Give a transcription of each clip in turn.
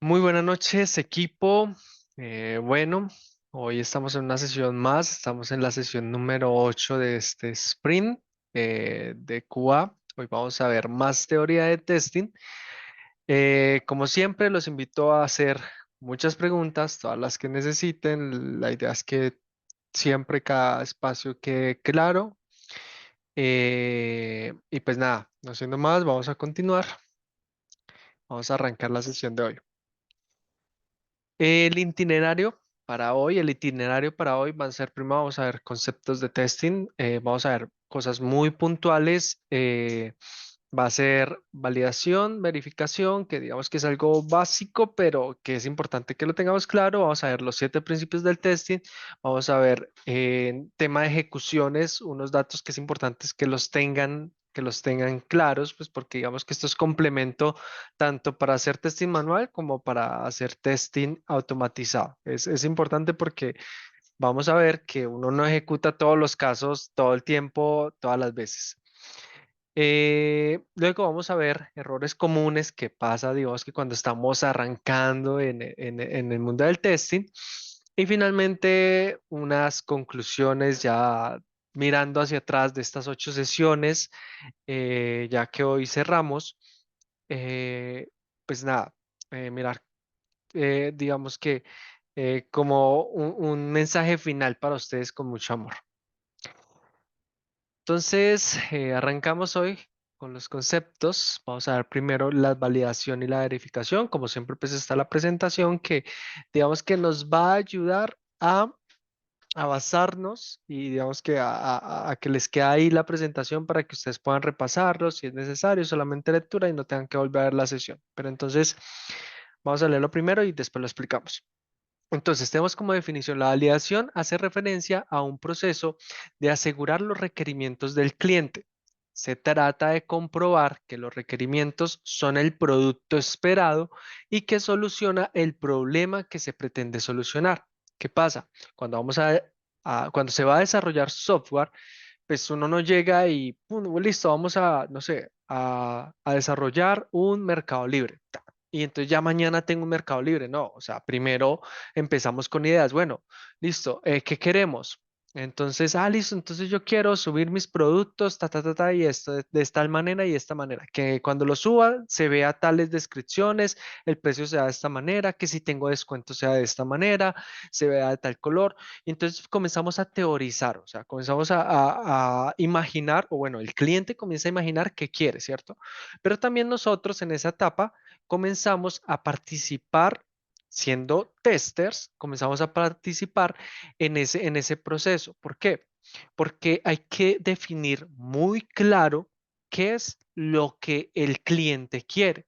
Muy buenas noches, equipo. Bueno, hoy estamos en una sesión más. Estamos en la sesión número 8 de este sprint de QA. Hoy vamos a ver más teoría de testing. Como siempre, los invito a hacer muchas preguntas, todas las que necesiten. La idea es que siempre cada espacio quede claro. Y pues nada, no siendo más, vamos a continuar. Vamos a arrancar la sesión de hoy. El itinerario para hoy van a ser, primero vamos a ver conceptos de testing, vamos a ver cosas muy puntuales, va a ser validación, verificación, que digamos que es algo básico, pero que es importante que lo tengamos claro. Vamos a ver los 7 principios del testing, vamos a ver tema de ejecuciones, unos datos que es importante que los tengan claros, pues porque digamos que esto es complemento tanto para hacer testing manual como para hacer testing automatizado. Es importante porque vamos a ver que uno no ejecuta todos los casos todo el tiempo, todas las veces. Luego vamos a ver errores comunes que pasa, digamos que cuando estamos arrancando en el mundo del testing. Y finalmente unas conclusiones ya mirando hacia atrás de estas 8 sesiones, ya que hoy cerramos. eh, pues nada, mirar, digamos que como un mensaje final para ustedes con mucho amor. Entonces, arrancamos hoy con los conceptos. Vamos a ver primero la validación y la verificación. Como siempre, pues está la presentación que digamos que nos va a ayudar a basarnos y digamos que a que les quede ahí la presentación para que ustedes puedan repasarlo si es necesario, solamente lectura y no tengan que volver a ver la sesión. Pero entonces, vamos a leerlo primero y después lo explicamos. Entonces, tenemos como definición la validación hace referencia a un proceso de asegurar los requerimientos del cliente. Se trata de comprobar que los requerimientos son el producto esperado y que soluciona el problema que se pretende solucionar. ¿Qué pasa? Cuando cuando se va a desarrollar software, pues uno no llega y pum, listo, vamos a, no sé, a desarrollar un mercado libre. Y entonces ya mañana tengo un mercado libre. No, o sea, primero empezamos con ideas. Bueno, listo, ¿qué queremos? Entonces, listo, entonces yo quiero subir mis productos, y esto de tal manera y esta manera. Que cuando lo suba se vea tales descripciones, el precio sea de esta manera, que si tengo descuento sea de esta manera, se vea de tal color. Y entonces comenzamos a teorizar, o sea, comenzamos a imaginar, o bueno, el cliente comienza a imaginar qué quiere, ¿cierto? Pero también nosotros en esa etapa comenzamos a participar siendo testers, comenzamos a participar en ese proceso. ¿Por qué? Porque hay que definir muy claro qué es lo que el cliente quiere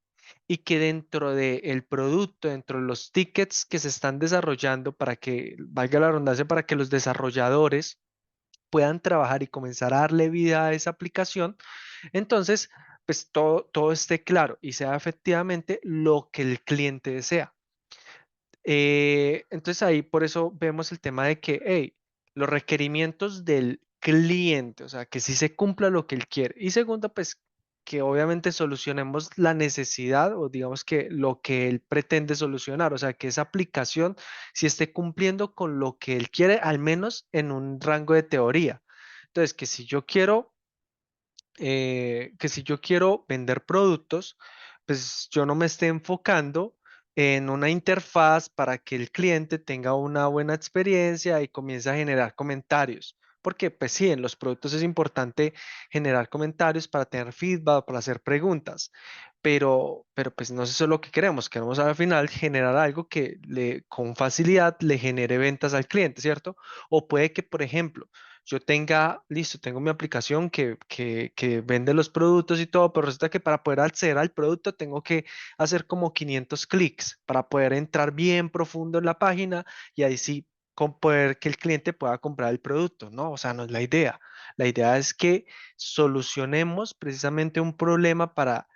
y que dentro del producto, dentro de los tickets que se están desarrollando para que, valga la redundancia, para que los desarrolladores puedan trabajar y comenzar a darle vida a esa aplicación, entonces, pues todo esté claro y sea efectivamente lo que el cliente desea. Entonces ahí por eso vemos el tema de que, hey, los requerimientos del cliente, o sea, que sí se cumpla lo que él quiere. Y segundo, pues que obviamente solucionemos la necesidad o digamos que lo que él pretende solucionar, o sea, que esa aplicación sí esté cumpliendo con lo que él quiere, al menos en un rango de teoría. Entonces, que si yo quiero vender productos, pues yo no me esté enfocando en una interfaz para que el cliente tenga una buena experiencia y comience a generar comentarios. Porque pues sí, en los productos es importante generar comentarios para tener feedback, para hacer preguntas, pero pues no es eso lo que queremos. Queremos al final generar algo que con facilidad le genere ventas al cliente, ¿cierto? O puede que, por ejemplo, yo tenga, listo, tengo mi aplicación que vende los productos y todo, pero resulta que para poder acceder al producto tengo que hacer como 500 clics para poder entrar bien profundo en la página y ahí sí con poder que el cliente pueda comprar el producto, ¿no? O sea, no es la idea. La idea es que solucionemos precisamente un problema para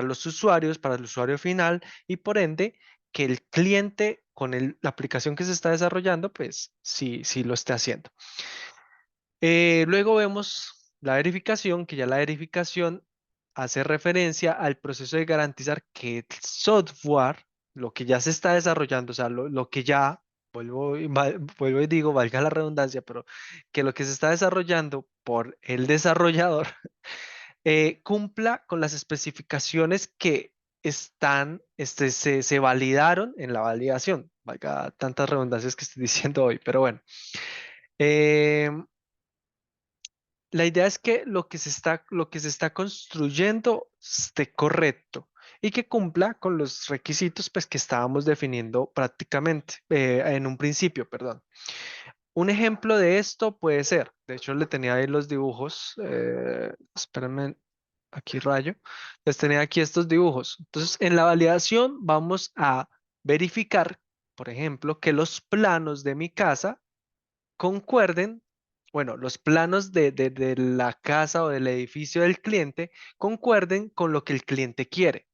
los usuarios, para el usuario final y por ende que el cliente con la aplicación que se está desarrollando, pues sí, sí lo esté haciendo. Luego vemos la verificación, que ya la verificación hace referencia al proceso de garantizar que el software lo que ya se está desarrollando, o sea, lo que ya, vuelvo y digo, valga la redundancia, pero que lo que se está desarrollando por el desarrollador cumpla con las especificaciones que se validaron en la validación. Valga tantas redundancias que estoy diciendo hoy, pero bueno. Eh, la idea es que lo que se está construyendo esté correcto y que cumpla con los requisitos pues, que estábamos definiendo prácticamente en un principio, perdón. Un ejemplo de esto puede ser, de hecho le tenía ahí los dibujos, espérenme, aquí rayo, les tenía aquí estos dibujos. Entonces, en la validación vamos a verificar, por ejemplo, que los planos de mi casa concuerden, bueno, los planos de la casa o del edificio del cliente concuerden con lo que el cliente quiere.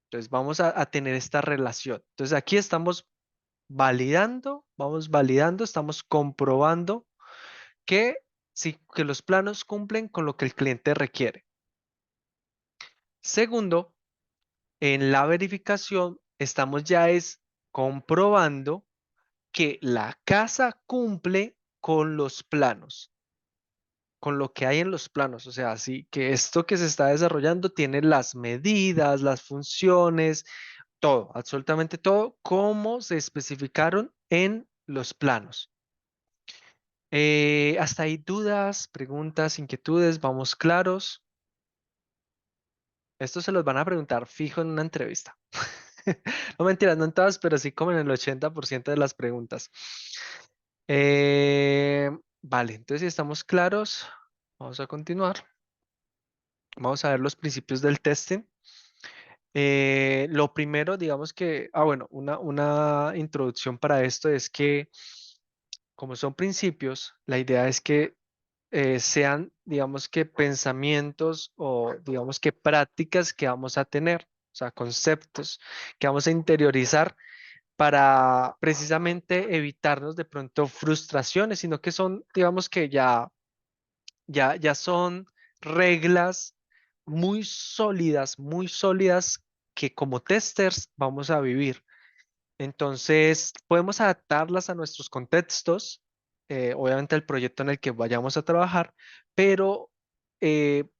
Entonces, vamos a tener esta relación. Entonces, aquí estamos vamos validando, estamos comprobando que sí, que los planos cumplen con lo que el cliente requiere. Segundo, en la verificación estamos ya es comprobando que la casa cumple con los planos, con lo que hay en los planos. O sea, así que esto que se está desarrollando tiene las medidas, las funciones, todo, absolutamente todo, como se especificaron en los planos. Hasta ahí dudas, preguntas, inquietudes, vamos claros. Esto se los van a preguntar fijo en una entrevista. No mentiras, no en todas, pero sí como en el 80% de las preguntas. Eh, vale, entonces si estamos claros, vamos a continuar. Vamos a ver los principios del testing. Lo primero, digamos que, bueno, una introducción para esto es que como son principios, la idea es que sean, digamos que pensamientos o digamos que prácticas que vamos a tener, o sea, conceptos que vamos a interiorizar para precisamente evitarnos de pronto frustraciones, sino que son, digamos que ya son reglas muy sólidas que como testers vamos a vivir. Entonces, podemos adaptarlas a nuestros contextos, obviamente al proyecto en el que vayamos a trabajar, pero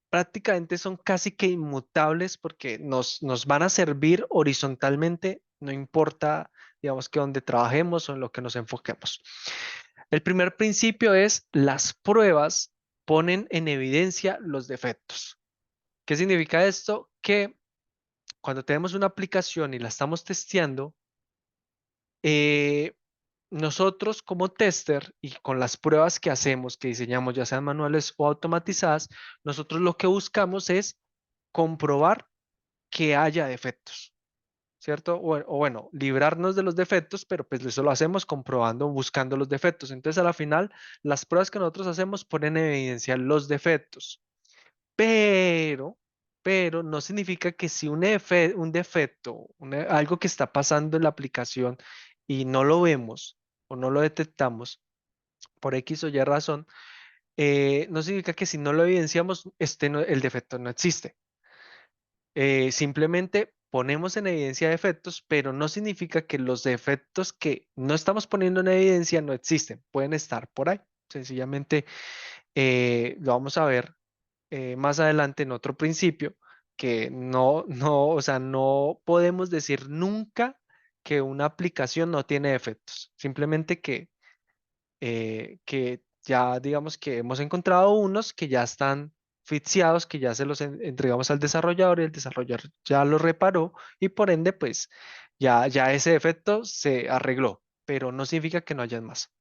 prácticamente son casi que inmutables porque nos van a servir horizontalmente, no importa, digamos, que donde trabajemos o en lo que nos enfoquemos. El primer principio es las pruebas ponen en evidencia los defectos. ¿Qué significa esto? Que cuando tenemos una aplicación y la estamos testeando, eh, nosotros como tester y con las pruebas que hacemos, que diseñamos, ya sean manuales o automatizadas, nosotros lo que buscamos es comprobar que haya defectos, ¿cierto? O bueno, librarnos de los defectos, pero pues eso lo hacemos comprobando, buscando los defectos. Entonces, a la final, las pruebas que nosotros hacemos ponen en evidencia los defectos, pero, pero no significa que si un defecto, algo que está pasando en la aplicación y no lo vemos o no lo detectamos por X o Y razón, no significa que si no lo evidenciamos, el defecto no existe. Simplemente ponemos en evidencia defectos, pero no significa que los defectos que no estamos poniendo en evidencia no existen, pueden estar por ahí. Sencillamente lo vamos a ver más adelante en otro principio, que o sea, no podemos decir nunca que una aplicación no tiene defectos, simplemente que ya digamos que hemos encontrado unos que ya están fixeados, que ya se los entregamos al desarrollador y el desarrollador ya lo reparó y por ende pues ya ese defecto se arregló, pero no significa que no hayan más.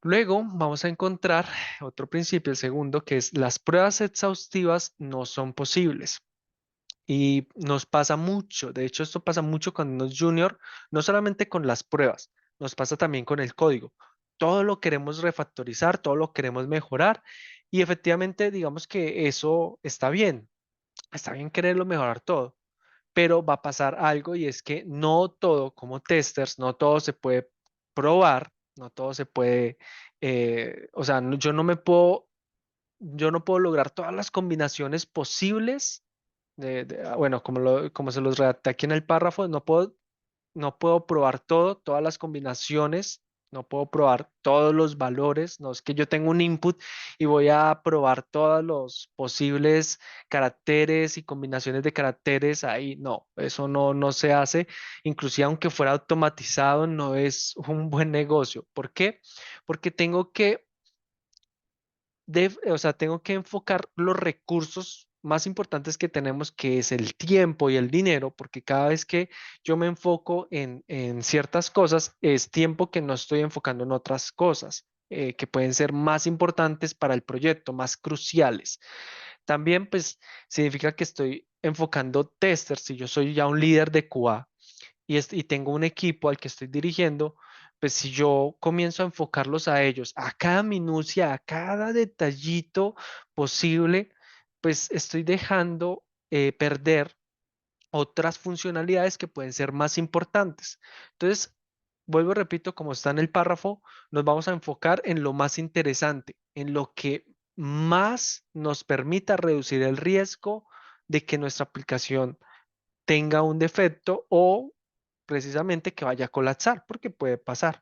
Luego vamos a encontrar otro principio, el segundo, que es las pruebas exhaustivas no son posibles. Y nos pasa mucho, de hecho esto pasa mucho cuando uno es junior, no solamente con las pruebas, nos pasa también con el código. Todo lo queremos refactorizar, todo lo queremos mejorar y efectivamente digamos que eso está bien quererlo mejorar todo, pero va a pasar algo y es que no todo como testers, no todo se puede probar, no todo se puede, o sea, yo no puedo lograr todas las combinaciones posibles bueno, como se los redacté aquí en el párrafo, no puedo no puedo probar todo, todas las combinaciones, no puedo probar todos los valores, no es que yo tengo un input y voy a probar todos los posibles caracteres y combinaciones de caracteres ahí, no, eso no se hace, inclusive aunque fuera automatizado, no es un buen negocio. ¿Por qué? Porque o sea, tengo que enfocar los recursos más importantes que tenemos, que es el tiempo y el dinero, porque cada vez que yo me enfoco en ciertas cosas, es tiempo que no estoy enfocando en otras cosas, que pueden ser más importantes para el proyecto, más cruciales. También, pues, significa que estoy enfocando testers. Si yo soy ya un líder de QA y tengo un equipo al que estoy dirigiendo, pues si yo comienzo a enfocarlos a ellos, a cada minucia, a cada detallito posible, pues estoy dejando perder otras funcionalidades que pueden ser más importantes. Entonces, vuelvo y repito, como está en el párrafo, nos vamos a enfocar en lo más interesante, en lo que más nos permita reducir el riesgo de que nuestra aplicación tenga un defecto o precisamente que vaya a colapsar, porque puede pasar.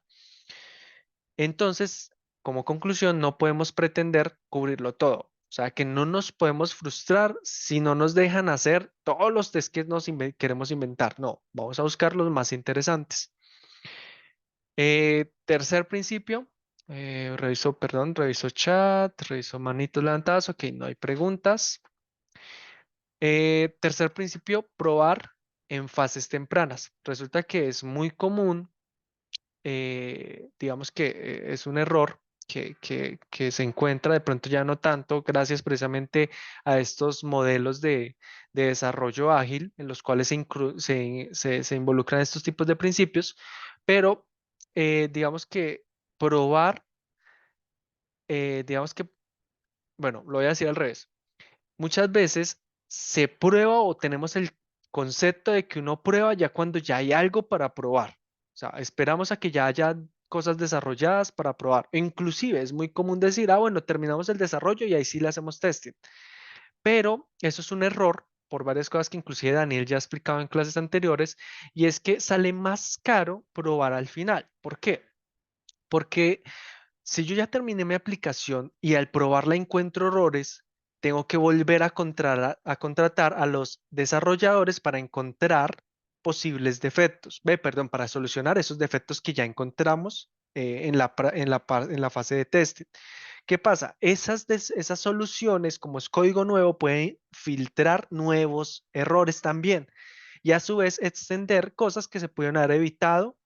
Entonces, como conclusión, no podemos pretender cubrirlo todo. O sea, que no nos podemos frustrar si no nos dejan hacer todos los test que queremos inventar. No, vamos a buscar los más interesantes. Tercer principio, reviso chat, reviso manitos levantadas, ok, no hay preguntas. Tercer principio, probar en fases tempranas. Resulta que es muy común, digamos que es un error que se encuentra de pronto ya no tanto, gracias precisamente a estos modelos de desarrollo ágil en los cuales se involucran estos tipos de principios, pero digamos que probar, digamos que, bueno, lo voy a decir al revés. Muchas veces se prueba o tenemos el concepto de que uno prueba ya cuando ya hay algo para probar. O sea, esperamos a que ya haya cosas desarrolladas para probar. E inclusive es muy común decir, ah, bueno, terminamos el desarrollo y ahí sí le hacemos testing. Pero eso es un error por varias cosas que inclusive Daniel ya ha explicado en clases anteriores, y es que sale más caro probar al final. ¿Por qué? Porque si yo ya terminé mi aplicación y al probarla encuentro errores, tengo que volver a contratar a los desarrolladores para encontrar posibles defectos. Perdón, para solucionar esos defectos que ya encontramos en la fase de testing. ¿Qué pasa? Esas soluciones, como es código nuevo, pueden filtrar nuevos errores también y a su vez extender cosas que se pudieron haber evitado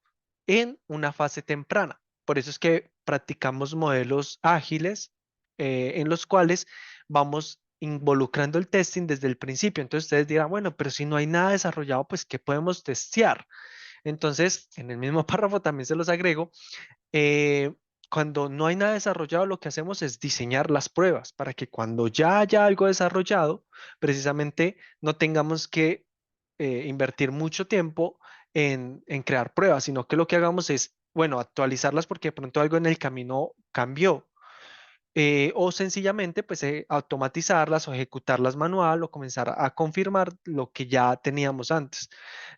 en una fase temprana. Por eso es que practicamos modelos ágiles en los cuales vamos involucrando el testing desde el principio. Entonces ustedes dirán, bueno, pero si no hay nada desarrollado, pues ¿qué podemos testear? Entonces, en el mismo párrafo también se los agrego. eh, Cuando no hay nada desarrollado, lo que hacemos es diseñar las pruebas para que cuando ya haya algo desarrollado, precisamente no tengamos que invertir mucho tiempo en crear pruebas, sino que lo que hagamos es, bueno, actualizarlas porque de pronto algo en el camino cambió. O sencillamente, pues, automatizarlas o ejecutarlas manual o comenzar a confirmar lo que ya teníamos antes.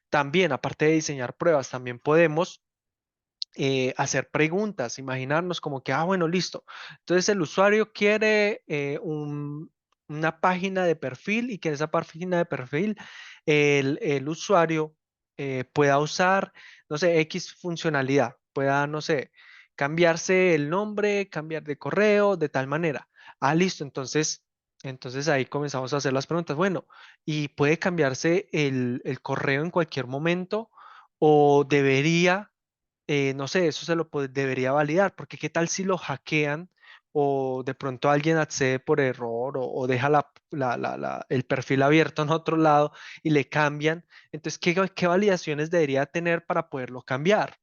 También, aparte de diseñar pruebas, también podemos hacer preguntas, imaginarnos como que, ah, bueno, listo. Entonces el usuario quiere una página de perfil y que en esa página de perfil el usuario pueda usar, no sé, X funcionalidad, pueda, no sé, cambiarse el nombre, cambiar de correo, de tal manera. Ah, listo, entonces ahí comenzamos a hacer las preguntas. Bueno, ¿y puede cambiarse el correo en cualquier momento o debería no sé, eso debería validar, porque qué tal si lo hackean o de pronto alguien accede por error o deja el perfil abierto en otro lado y le cambian? Entonces, ¿qué validaciones debería tener para poderlo cambiar?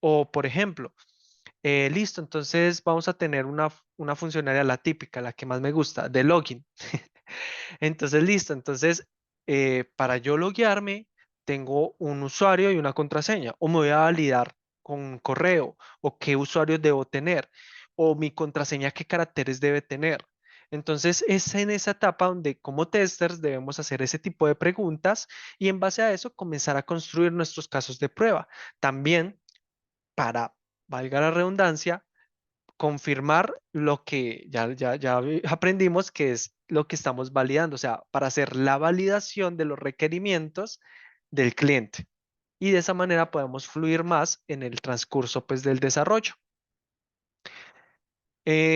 O, por ejemplo, listo, entonces vamos a tener una funcionalidad, la típica, la que más me gusta, de login. Entonces, listo. Entonces, para yo loguearme, tengo un usuario y una contraseña. O me voy a validar con un correo. O qué usuarios debo tener. O mi contraseña, qué caracteres debe tener. Entonces, es en esa etapa donde como testers debemos hacer ese tipo de preguntas y en base a eso comenzar a construir nuestros casos de prueba. También para, valga la redundancia, confirmar lo que ya aprendimos que es lo que estamos validando, o sea, para hacer la validación de los requerimientos del cliente. Y de esa manera podemos fluir más en el transcurso pues, del desarrollo.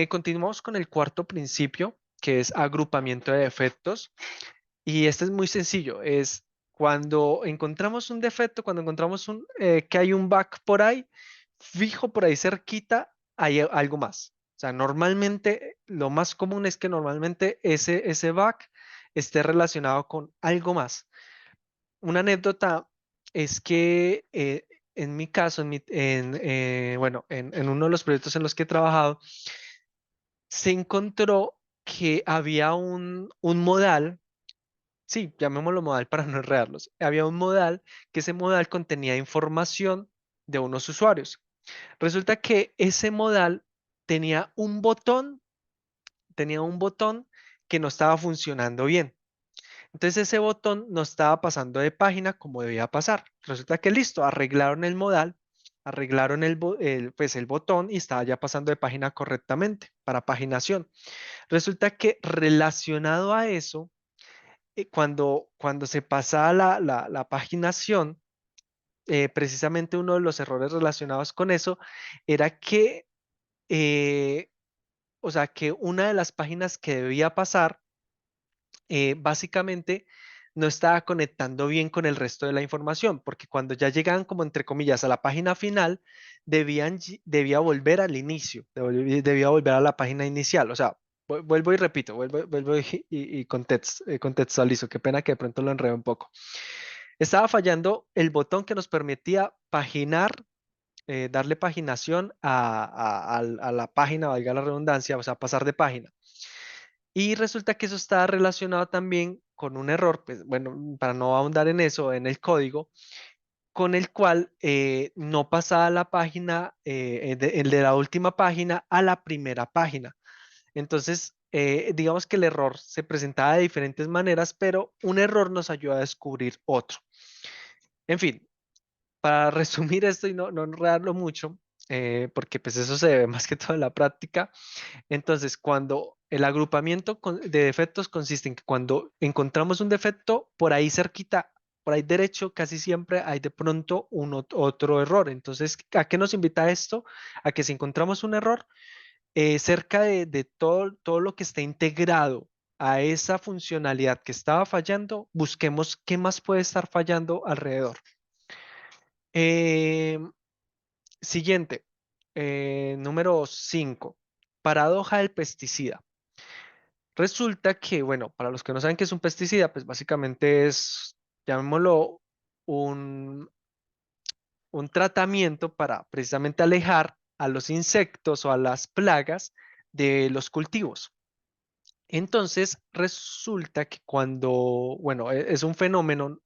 Continuamos con el cuarto principio, que es agrupamiento de defectos. Y este es muy sencillo, es cuando encontramos un defecto, cuando encontramos que hay un bug por ahí, fijo por ahí cerquita, hay algo más. O sea, normalmente lo más común es que normalmente ese bug esté relacionado con algo más. Una anécdota es que en mi caso, bueno, en uno de los proyectos en los que he trabajado, se encontró que había un modal. Sí, llamémoslo modal para no enredarlos. Había un modal que ese modal contenía información de unos usuarios. Resulta que ese modal tenía tenía un botón que no estaba funcionando bien. Entonces ese botón no estaba pasando de página como debía pasar. Resulta que listo, arreglaron el modal, arreglaron pues el botón y estaba ya pasando de página correctamente para paginación. Resulta que relacionado a eso, cuando se pasaba la paginación, precisamente uno de los errores relacionados con eso era que, eh, o sea, que una de las páginas que debía pasar, básicamente no estaba conectando bien con el resto de la información, porque cuando ya llegaban como entre comillas a la página final, debía volver al inicio, debía volver a la página inicial. O sea, vuelvo y repito, vuelvo y contextualizo. Qué pena que de pronto lo enredo un poco. Estaba fallando el botón que nos permitía paginar, darle paginación a la página, valga la redundancia, o sea, pasar de página. Y resulta que eso está relacionado también con un error, pues bueno, para no ahondar en eso, en el código, con el cual no pasaba la página, el de la última página a la primera página. Entonces, digamos que el error se presentaba de diferentes maneras, pero un error nos ayuda a descubrir otro. En fin, para resumir esto y no enredarlo mucho, porque pues eso se ve más que todo en la práctica. Entonces, cuando el agrupamiento de defectos consiste en que cuando encontramos un defecto, por ahí cerquita, por ahí derecho, casi siempre hay de pronto otro error. Entonces, ¿a qué nos invita esto? A que si encontramos un error, cerca de todo lo que está integrado a esa funcionalidad que estaba fallando, busquemos qué más puede estar fallando alrededor. Eh, Siguiente, número 5, paradoja del pesticida. Resulta que, bueno, para los que no saben qué es un pesticida, pues básicamente es, llamémoslo, un, un tratamiento para precisamente alejar a los insectos o a las plagas de los cultivos. Entonces, resulta que cuando, bueno, es un fenómeno,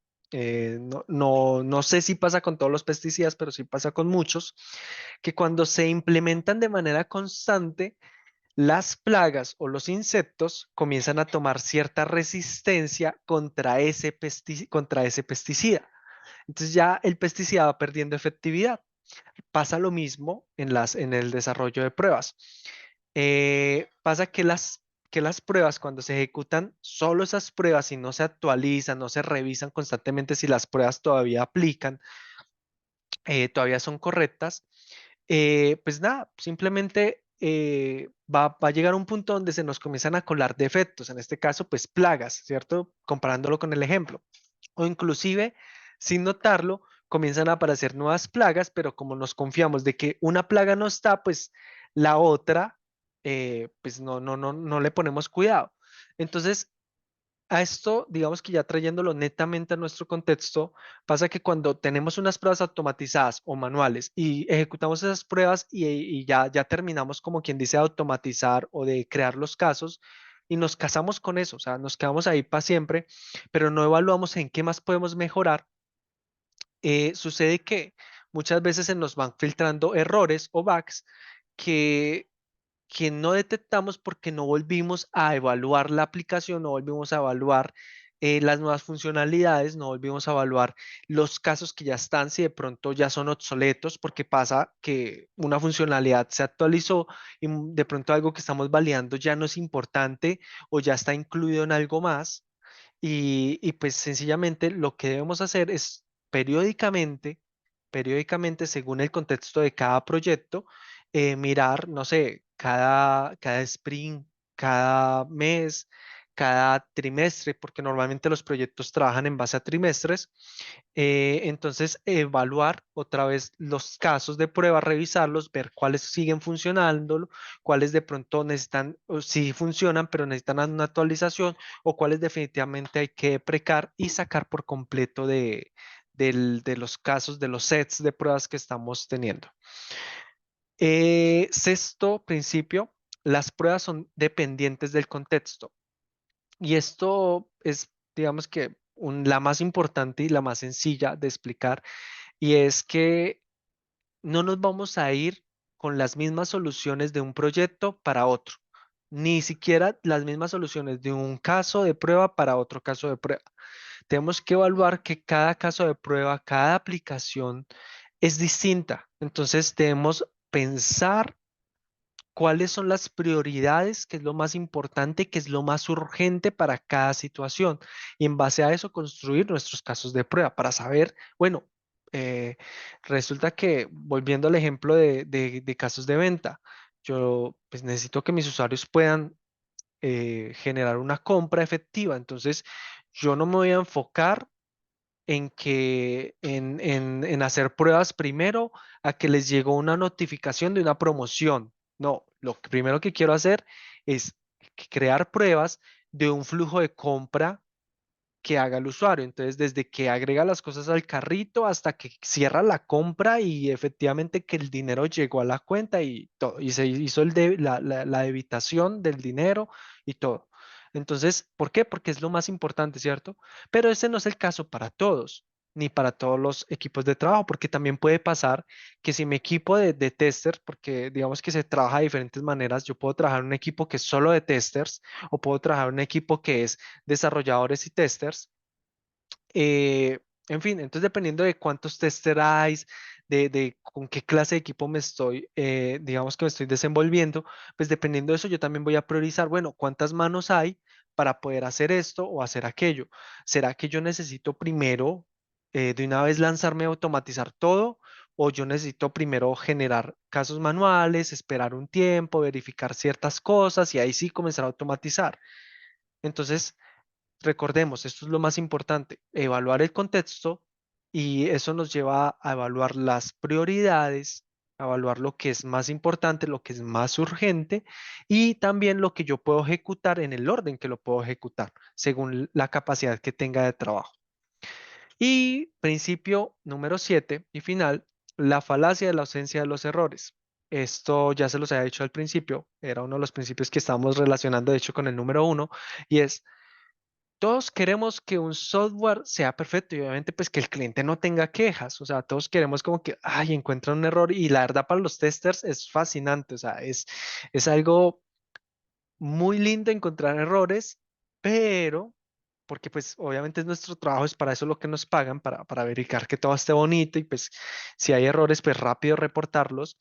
no sé si pasa con todos los pesticidas, pero sí pasa con muchos, que cuando se implementan de manera constante, las plagas o los insectos comienzan a tomar cierta resistencia contra ese pesticida. Entonces ya el pesticida va perdiendo efectividad. Pasa lo mismo en el desarrollo de pruebas. Pasa que las pruebas, cuando se ejecutan solo esas pruebas y no se actualizan, no se revisan constantemente si las pruebas todavía aplican, todavía son correctas, pues nada, simplemente va a llegar un punto donde se nos comienzan a colar defectos, en este caso, pues plagas, ¿cierto? Comparándolo con el ejemplo. O inclusive, sin notarlo, comienzan a aparecer nuevas plagas, pero como nos confiamos de que una plaga no está, pues la otra, pues no le ponemos cuidado. Entonces, a esto, digamos que ya trayéndolo netamente a nuestro contexto, pasa que cuando tenemos unas pruebas automatizadas o manuales y ejecutamos esas pruebas y ya terminamos como quien dice de automatizar o de crear los casos y nos casamos con eso, o sea, nos quedamos ahí para siempre, pero no evaluamos en qué más podemos mejorar, sucede que muchas veces se nos van filtrando errores o bugs que que no detectamos porque no volvimos a evaluar la aplicación, no volvimos a evaluar las nuevas funcionalidades, no volvimos a evaluar los casos que ya están, si de pronto ya son obsoletos, porque pasa que una funcionalidad se actualizó y de pronto algo que estamos validando ya no es importante o ya está incluido en algo más. Y pues sencillamente lo que debemos hacer es periódicamente, periódicamente según el contexto de cada proyecto, mirar, no sé, cada sprint, cada mes, cada trimestre, porque normalmente los proyectos trabajan en base a trimestres. Entonces, evaluar otra vez los casos de prueba, revisarlos, ver cuáles siguen funcionando, cuáles de pronto necesitan, o sí funcionan, pero necesitan una actualización, o cuáles definitivamente hay que precar y sacar por completo de los casos, de los sets de pruebas que estamos teniendo. Sexto principio, las pruebas son dependientes del contexto. Y esto es, digamos que, la más importante y la más sencilla de explicar, y es que no nos vamos a ir con las mismas soluciones de un proyecto para otro, ni siquiera las mismas soluciones de un caso de prueba para otro caso de prueba. Tenemos que evaluar que cada caso de prueba, cada aplicación es distinta. Entonces debemos pensar cuáles son las prioridades, qué es lo más importante, qué es lo más urgente para cada situación. Y en base a eso construir nuestros casos de prueba para saber, bueno, eh, resulta que volviendo al ejemplo de casos de venta, yo pues necesito que mis usuarios puedan generar una compra efectiva. Entonces, yo no me voy a enfocar en hacer pruebas primero a que les llegó una notificación de una promoción. No, lo que primero que quiero hacer es crear pruebas de un flujo de compra que haga el usuario. Entonces, desde que agrega las cosas al carrito hasta que cierra la compra y efectivamente que el dinero llegó a la cuenta y todo, y se hizo la debitación del dinero y todo. Entonces, ¿por qué? Porque es lo más importante, ¿cierto? Pero ese no es el caso para todos, ni para todos los equipos de trabajo, porque también puede pasar que si mi equipo de testers, porque digamos que se trabaja de diferentes maneras, yo puedo trabajar en un equipo que es solo de testers o puedo trabajar en un equipo que es desarrolladores y testers. En fin, entonces dependiendo de cuántos testers hay, de con qué clase de equipo me estoy, digamos que me estoy desenvolviendo, pues dependiendo de eso yo también voy a priorizar, bueno, cuántas manos hay para poder hacer esto o hacer aquello. ¿Será que yo necesito primero de una vez lanzarme a automatizar todo? ¿O yo necesito primero generar casos manuales, esperar un tiempo, verificar ciertas cosas y ahí sí comenzar a automatizar? Entonces, recordemos, esto es lo más importante, evaluar el contexto y eso nos lleva a evaluar las prioridades, a evaluar lo que es más importante, lo que es más urgente y también lo que yo puedo ejecutar en el orden que lo puedo ejecutar, según la capacidad que tenga de trabajo. Y principio número 7 y final, la falacia de la ausencia de los errores. Esto ya se los había dicho al principio, era uno de los principios que estábamos relacionando de hecho con el número 1 y es todos queremos que un software sea perfecto y obviamente pues que el cliente no tenga quejas, o sea, todos queremos como que, ay, encuentra un error y la verdad para los testers es fascinante, o sea, es algo muy lindo encontrar errores, pero, porque pues obviamente es nuestro trabajo, es para eso lo que nos pagan, para verificar que todo esté bonito y pues si hay errores, pues rápido reportarlos,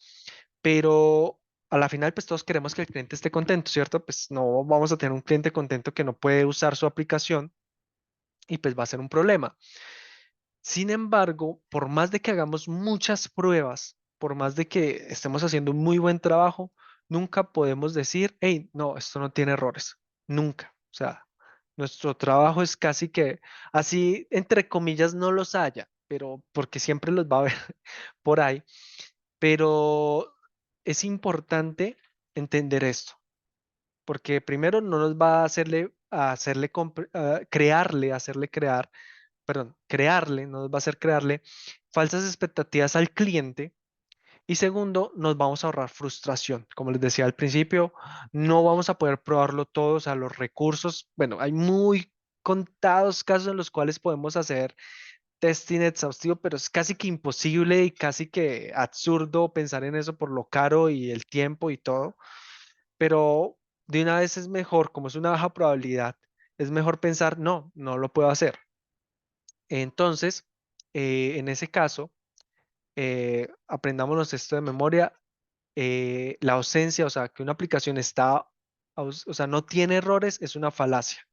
pero a la final pues todos queremos que el cliente esté contento, ¿cierto? Pues no vamos a tener un cliente contento que no puede usar su aplicación y pues va a ser un problema. Sin embargo, por más de que hagamos muchas pruebas, por más de que estemos haciendo un muy buen trabajo, nunca podemos decir, hey, no, esto no tiene errores. Nunca. O sea, nuestro trabajo es casi que así, entre comillas, no los haya, pero porque siempre los va a haber por ahí. Pero es importante entender esto, porque primero no nos va a crearle, hacerle crear perdón, crearle, nos va a hacer crearle falsas expectativas al cliente. Y segundo, nos vamos a ahorrar frustración. Como les decía al principio, no vamos a poder probarlo todo, o sea, los recursos, bueno, hay muy contados casos en los cuales podemos hacer testing exhaustivo, pero es casi que imposible y casi que absurdo pensar en eso por lo caro y el tiempo y todo. pero de una vez es mejor, como es una baja probabilidad, es mejor pensar, no, no lo puedo hacer. Entonces, en ese caso, aprendámonos esto de memoria, la ausencia, o sea, que una aplicación está, o sea, no tiene errores, es una falacia.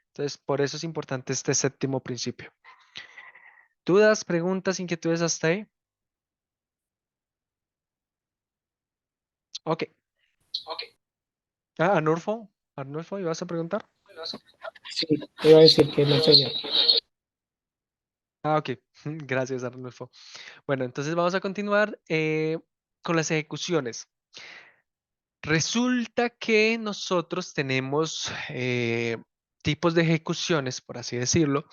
Entonces, por eso es importante este séptimo principio. ¿Dudas, preguntas, inquietudes hasta ahí? Ok. Ah, Arnulfo, Arnulfo, ¿ibas a preguntar? Sí, te iba a decir que no sé yo. Ah, ok. Gracias, Arnulfo. Bueno, entonces vamos a continuar con las ejecuciones. Resulta que nosotros tenemos tipos de ejecuciones, por así decirlo,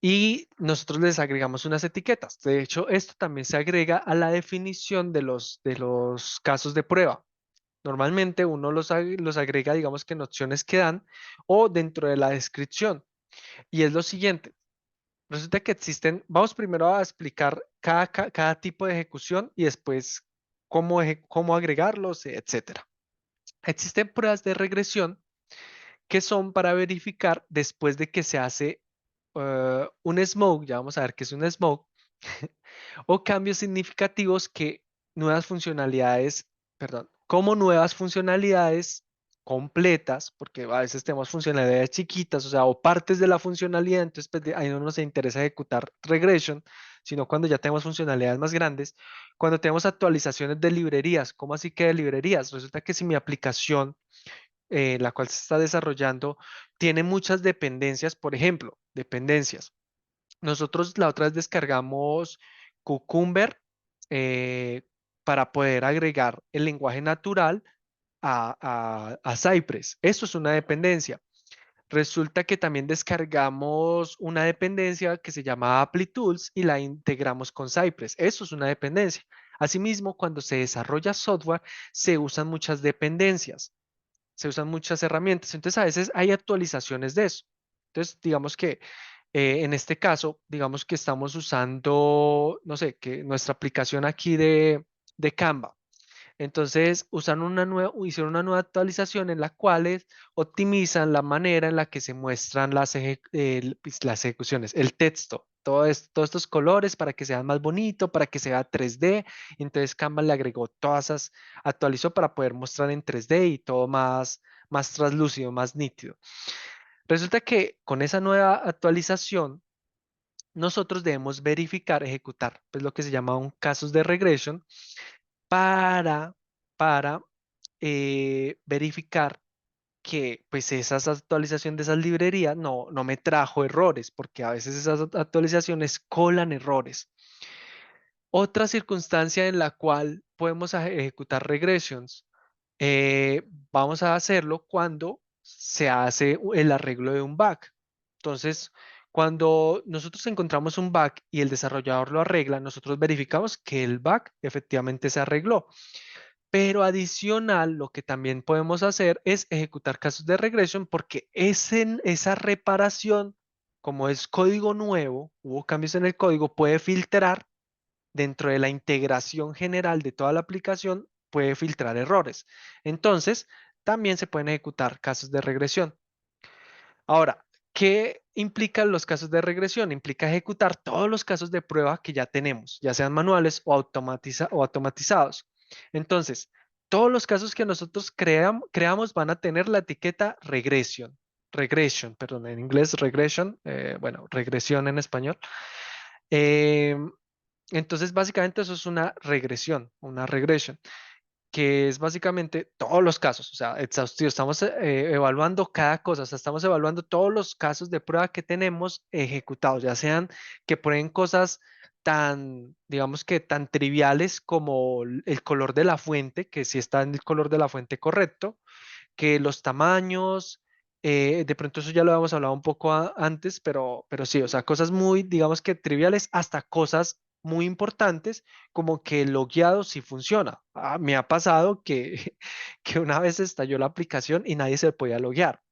y nosotros les agregamos unas etiquetas. De hecho, esto también se agrega a la definición de los casos de prueba. Normalmente uno los agrega, digamos que en opciones que dan o dentro de la descripción. Y es lo siguiente. Resulta que existen, vamos primero a explicar cada tipo de ejecución y después cómo agregarlos, etcétera. Existen pruebas de regresión que son para verificar después de que se hace un smoke, ya vamos a ver qué es un smoke, o cambios significativos que nuevas funcionalidades, perdón, como nuevas funcionalidades completas, porque a veces tenemos funcionalidades chiquitas, o sea, o partes de la funcionalidad, entonces pues, ahí no nos interesa ejecutar regression, sino cuando ya tenemos funcionalidades más grandes, cuando tenemos actualizaciones de librerías. ¿Cómo así que de librerías? Resulta que si mi aplicación la cual se está desarrollando tiene muchas dependencias, por ejemplo, dependencias. Nosotros la otra vez descargamos Cucumber eh, para poder agregar el lenguaje natural a Cypress. Eso es una dependencia. Resulta que también descargamos una dependencia que se llama ApplyTools y la integramos con Cypress. Eso es una dependencia. Asimismo, cuando se desarrolla software, se usan muchas dependencias, se usan muchas herramientas. Entonces, a veces hay actualizaciones de eso. Entonces, digamos que en este caso, digamos que estamos usando, no sé, que nuestra aplicación aquí de Canva. Entonces, hicieron una nueva actualización en la cual optimizan la manera en la que se muestran pues, las ejecuciones, el texto, todos estos colores para que sean más bonito, para que sea 3D. Entonces, Canva le agregó todas esas, actualizó para poder mostrar en 3D y todo más translúcido, más nítido. Resulta que con esa nueva actualización, nosotros debemos verificar, ejecutar, pues lo que se llama un casos de regression para, para verificar que pues esas actualizaciones de esas librerías no me trajo errores, porque a veces esas actualizaciones colan errores. Otra circunstancia en la cual podemos ejecutar regressions, eh, vamos a hacerlo cuando se hace el arreglo de un bug. Entonces, cuando nosotros encontramos un bug y el desarrollador lo arregla, nosotros verificamos que el bug efectivamente se arregló. Pero adicional, lo que también podemos hacer es ejecutar casos de regresión porque esa reparación, como es código nuevo, hubo cambios en el código, puede filtrar dentro de la integración general de toda la aplicación, puede filtrar errores. Entonces, también se pueden ejecutar casos de regresión. Ahora, ¿qué implican los casos de regresión? Implica ejecutar todos los casos de prueba que ya tenemos, ya sean manuales o automatizados. Entonces, todos los casos que nosotros creamos van a tener la etiqueta regression, perdón, en inglés regression, bueno, regresión en español. Em, entonces, básicamente eso es una regresión, una regression, que es básicamente todos los casos, o sea, exhaustivo. Estamos evaluando cada cosa, o sea, estamos evaluando todos los casos de prueba que tenemos ejecutados, ya sean que prueben cosas tan, digamos que tan triviales como el color de la fuente, que si está en el color de la fuente correcto, que los tamaños, de pronto eso ya lo habíamos hablado un poco antes, pero sí, o sea, cosas muy, digamos que triviales, hasta cosas muy importantes, como que el logueado sí funciona. Me ha pasado que, que una vez estalló la aplicación y nadie se podía loguear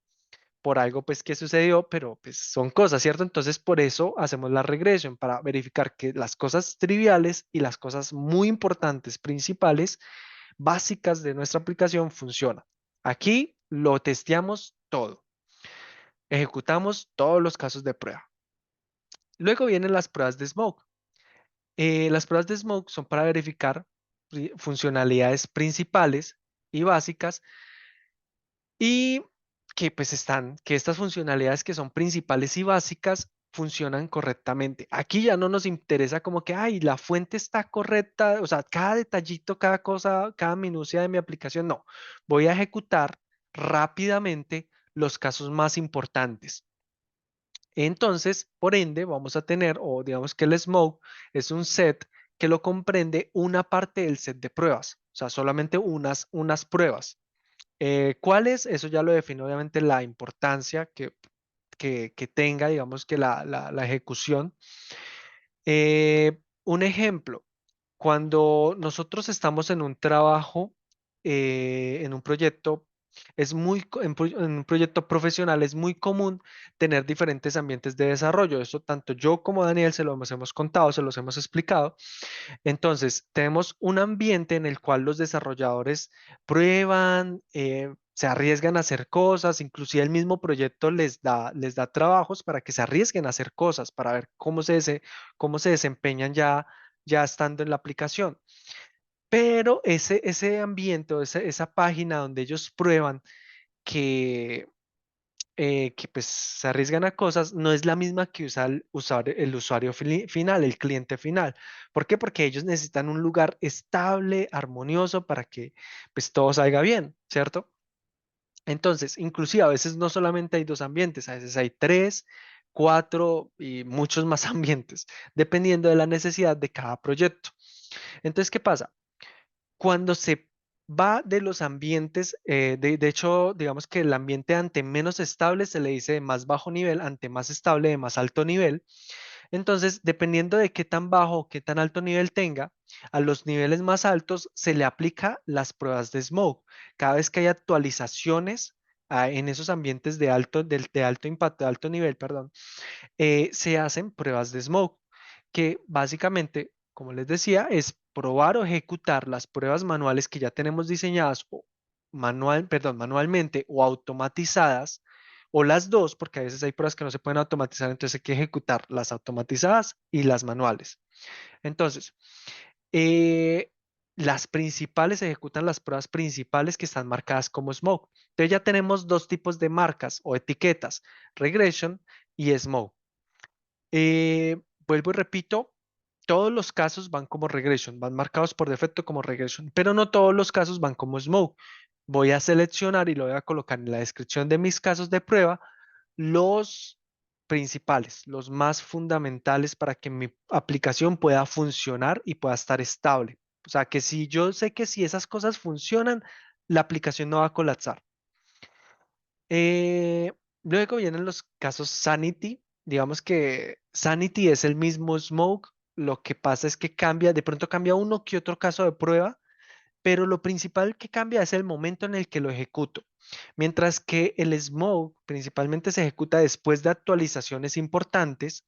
por algo pues que sucedió, pero pues son cosas, ¿cierto? Entonces por eso hacemos la regresión para verificar que las cosas triviales y las cosas muy importantes, principales, básicas de nuestra aplicación funcionan. Aquí lo testeamos todo, ejecutamos todos los casos de prueba. Luego vienen las pruebas de smoke. Las pruebas de smoke son para verificar funcionalidades principales y básicas y que pues que estas funcionalidades que son principales y básicas funcionan correctamente. Aquí ya no nos interesa como que, ay, la fuente está correcta, o sea, cada detallito, cada cosa, cada minucia de mi aplicación, no. Voy a ejecutar rápidamente los casos más importantes. Entonces, por ende, vamos a tener, o digamos que el smoke es un set que lo comprende una parte del set de pruebas, o sea, solamente unas pruebas. ¿Cuáles? Eso ya lo define obviamente la importancia que tenga, digamos que la ejecución. Un ejemplo, cuando nosotros estamos en un trabajo, en un proyecto, en un proyecto profesional es muy común tener diferentes ambientes de desarrollo. Eso tanto yo como Daniel se lo hemos contado, se los hemos explicado. Entonces, tenemos un ambiente en el cual los desarrolladores prueban, se arriesgan a hacer cosas, inclusive el mismo proyecto les da trabajos para que se arriesguen a hacer cosas, para ver cómo se desempeñan ya estando en la aplicación. Pero ese ambiente o esa página donde ellos prueban que que pues se arriesgan a cosas, no es la misma que usa el usuario final, el cliente final. ¿Por qué? Porque ellos necesitan un lugar estable, armonioso, para que pues todo salga bien, ¿cierto? Entonces, inclusive a veces no solamente hay dos ambientes, a veces hay tres, cuatro y muchos más ambientes, dependiendo de la necesidad de cada proyecto. Entonces, ¿qué pasa? Cuando se va de los ambientes, de hecho, digamos que el ambiente ante menos estable se le dice de más bajo nivel, ante más estable de más alto nivel. Entonces, dependiendo de qué tan bajo o qué tan alto nivel tenga, a los niveles más altos se le aplica las pruebas de smoke. Cada vez que hay actualizaciones en esos ambientes de alto impacto, de alto nivel, perdón, se hacen pruebas de smoke, que básicamente, como les decía, es probar o ejecutar las pruebas manuales que ya tenemos diseñadas manualmente o automatizadas, o las dos, porque a veces hay pruebas que no se pueden automatizar, entonces hay que ejecutar las automatizadas y las manuales. Entonces, eh, las principales ejecutan las pruebas principales que están marcadas como smoke. Entonces ya tenemos dos tipos de marcas o etiquetas, regression y smoke. Vuelvo y repito, todos los casos van como regression, van marcados por defecto como regression, pero no todos los casos van como smoke. Voy a seleccionar y lo voy a colocar en la descripción de mis casos de prueba los principales, los más fundamentales para que mi aplicación pueda funcionar y pueda estar estable. O sea, que si yo sé que si esas cosas funcionan, la aplicación no va a colapsar. Eh, Luego vienen los casos Sanity. Digamos que Sanity es el mismo Smoke. Lo que pasa es que cambia, de pronto cambia uno que otro caso de prueba, pero lo principal que cambia es el momento en el que lo ejecuto. Mientras que el Smoke principalmente se ejecuta después de actualizaciones importantes,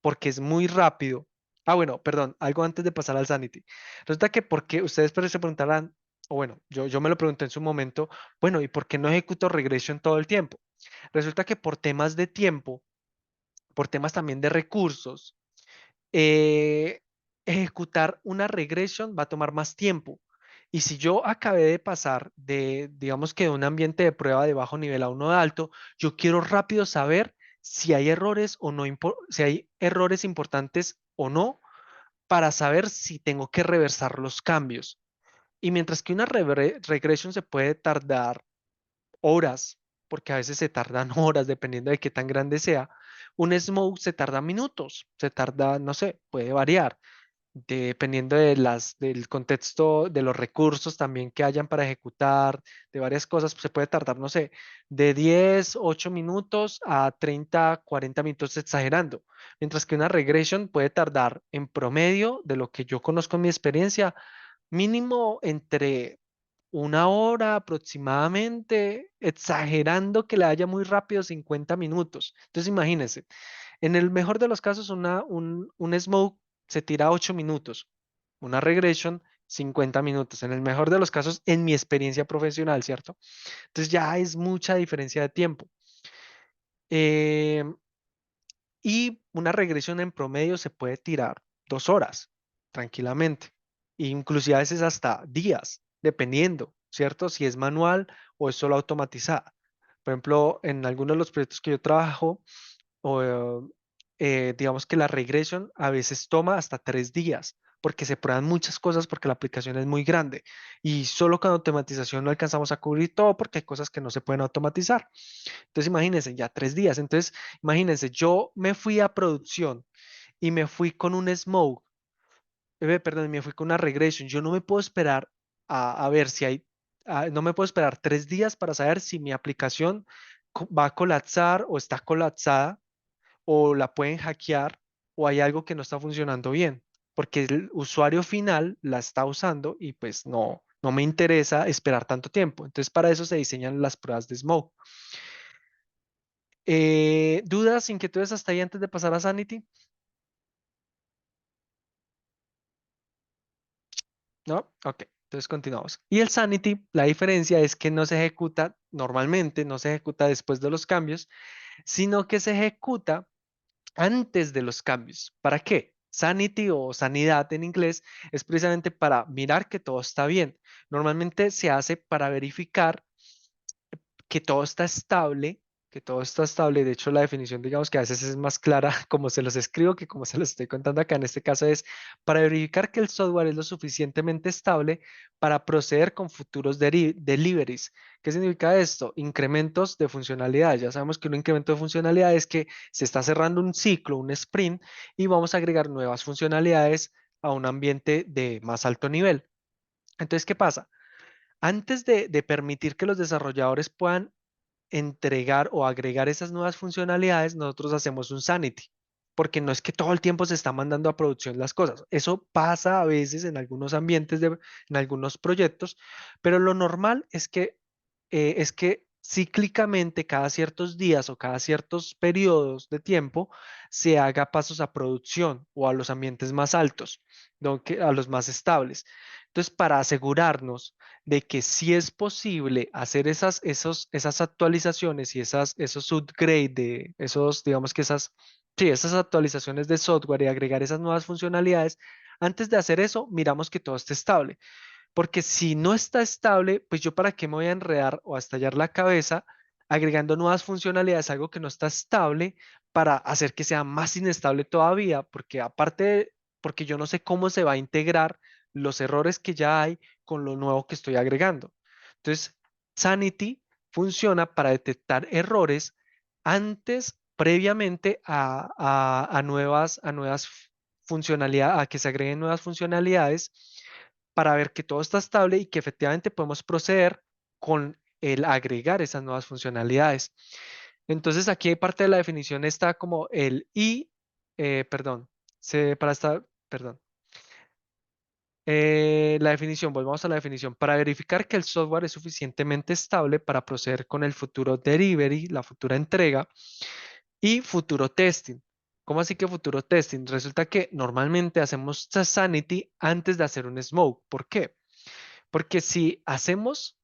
porque es muy rápido. Ah, bueno, perdón, algo antes de pasar al Sanity. Resulta que porque ustedes pero se preguntarán, o bueno, yo me lo pregunté en su momento, bueno, ¿y por qué no ejecuto regression todo el tiempo? Resulta que por temas de tiempo, por temas también de recursos, eh, ejecutar una regression va a tomar más tiempo. Y si yo acabé de pasar de, digamos que de un ambiente de prueba de bajo nivel a uno de alto, yo quiero rápido saber si hay errores o no, si hay errores importantes o no, para saber si tengo que reversar los cambios. Y mientras que una regression se puede tardar horas, porque a veces se tardan horas dependiendo de qué tan grande sea. Un smoke se tarda minutos, se tarda, no sé, puede variar, dependiendo de del contexto, de los recursos también que hayan para ejecutar, de varias cosas, se puede tardar, no sé, de 10 8 minutos a 30 40 minutos exagerando, mientras que una regression puede tardar en promedio, de lo que yo conozco en mi experiencia, mínimo entre una hora aproximadamente, exagerando que le haya muy rápido 50 minutos. Entonces imagínense, en el mejor de los casos un smoke se tira 8 minutos, una regression 50 minutos, en el mejor de los casos, en mi experiencia profesional, ¿cierto? Entonces ya es mucha diferencia de tiempo. Eh, y una regresión en promedio se puede tirar 2 horas tranquilamente, e inclusive a veces hasta días, dependiendo, ¿cierto? Si es manual o es solo automatizada. Por ejemplo, en algunos de los proyectos que yo trabajo, o, digamos que la regresión a veces toma hasta 3 días, porque se prueban muchas cosas porque la aplicación es muy grande y solo con automatización no alcanzamos a cubrir todo porque hay cosas que no se pueden automatizar. Entonces imagínense, ya 3 días. Entonces imagínense, yo me fui a producción y me fui con un smoke, perdón, me fui con una regression. Yo no me puedo esperar a ver si hay, no me puedo esperar 3 días para saber si mi aplicación va a colapsar o está colapsada o la pueden hackear o hay algo que no está funcionando bien, porque el usuario final la está usando y pues no me interesa esperar tanto tiempo. Entonces para eso se diseñan las pruebas de smoke. ¿Dudas, inquietudes hasta ahí antes de pasar a Sanity? ¿No? Ok, entonces continuamos. Y el Sanity, la diferencia es que no se ejecuta normalmente, no se ejecuta después de los cambios, sino que se ejecuta antes de los cambios. ¿Para qué? Sanity o sanidad en inglés es precisamente para mirar que todo está bien. Normalmente se hace para verificar que todo está estable, que todo está estable. De hecho, la definición, digamos que a veces es más clara como se los escribo que como se los estoy contando acá. En este caso es para verificar que el software es lo suficientemente estable para proceder con futuros deliveries. ¿Qué significa esto? Incrementos de funcionalidad. Ya sabemos que un incremento de funcionalidad es que se está cerrando un ciclo, un sprint, y vamos a agregar nuevas funcionalidades a un ambiente de más alto nivel. Entonces, ¿qué pasa? Antes de permitir que los desarrolladores puedan entregar o agregar esas nuevas funcionalidades, nosotros hacemos un sanity, porque no es que todo el tiempo se está mandando a producción las cosas. Eso pasa a veces en algunos ambientes, en algunos proyectos, pero lo normal es que cíclicamente cada ciertos días o cada ciertos periodos de tiempo se haga pasos a producción o a los ambientes más altos, ¿no? A los más estables. Entonces, para asegurarnos de que sí es posible hacer esas actualizaciones y esos upgrade de esos, digamos que sí, esas actualizaciones de software y agregar esas nuevas funcionalidades, antes de hacer eso, miramos que todo esté estable. Porque si no está estable, pues yo para qué me voy a enredar o a estallar la cabeza agregando nuevas funcionalidades, algo que no está estable, para hacer que sea más inestable todavía, porque porque yo no sé cómo se va a integrar los errores que ya hay con lo nuevo que estoy agregando. Entonces, Sanity funciona para detectar errores antes, previamente a nuevas funcionalidades, a que se agreguen nuevas funcionalidades para ver que todo está estable y que efectivamente podemos proceder con el agregar esas nuevas funcionalidades. Entonces aquí hay parte de la definición está como perdón, perdón. La definición, volvamos a la definición, para verificar que el software es suficientemente estable para proceder con el futuro delivery, la futura entrega y futuro testing. ¿Cómo así que futuro testing? Resulta que normalmente hacemos sanity antes de hacer un smoke. ¿Por qué? Porque si hacemos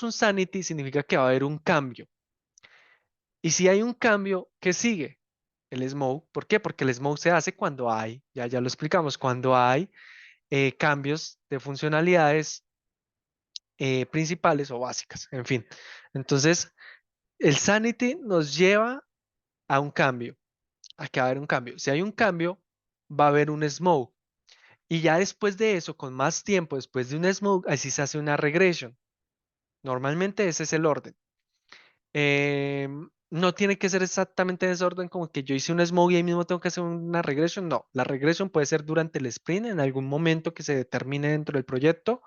un sanity, significa que va a haber un cambio. Y si hay un cambio, ¿qué sigue? El smoke. ¿Por qué? Porque el smoke se hace cuando hay, ya lo explicamos, cuando hay cambios de funcionalidades principales o básicas, en fin. Entonces, el sanity nos lleva a un cambio, a que va a haber un cambio. Si hay un cambio, va a haber un smoke. Y ya después de eso, con más tiempo, después de un smoke, así se hace una regression. Normalmente ese es el orden. No tiene que ser exactamente en ese orden como que yo hice un smoke y ahí mismo tengo que hacer una regresión. No, la regresión puede ser durante el sprint, en algún momento que se determine dentro del proyecto.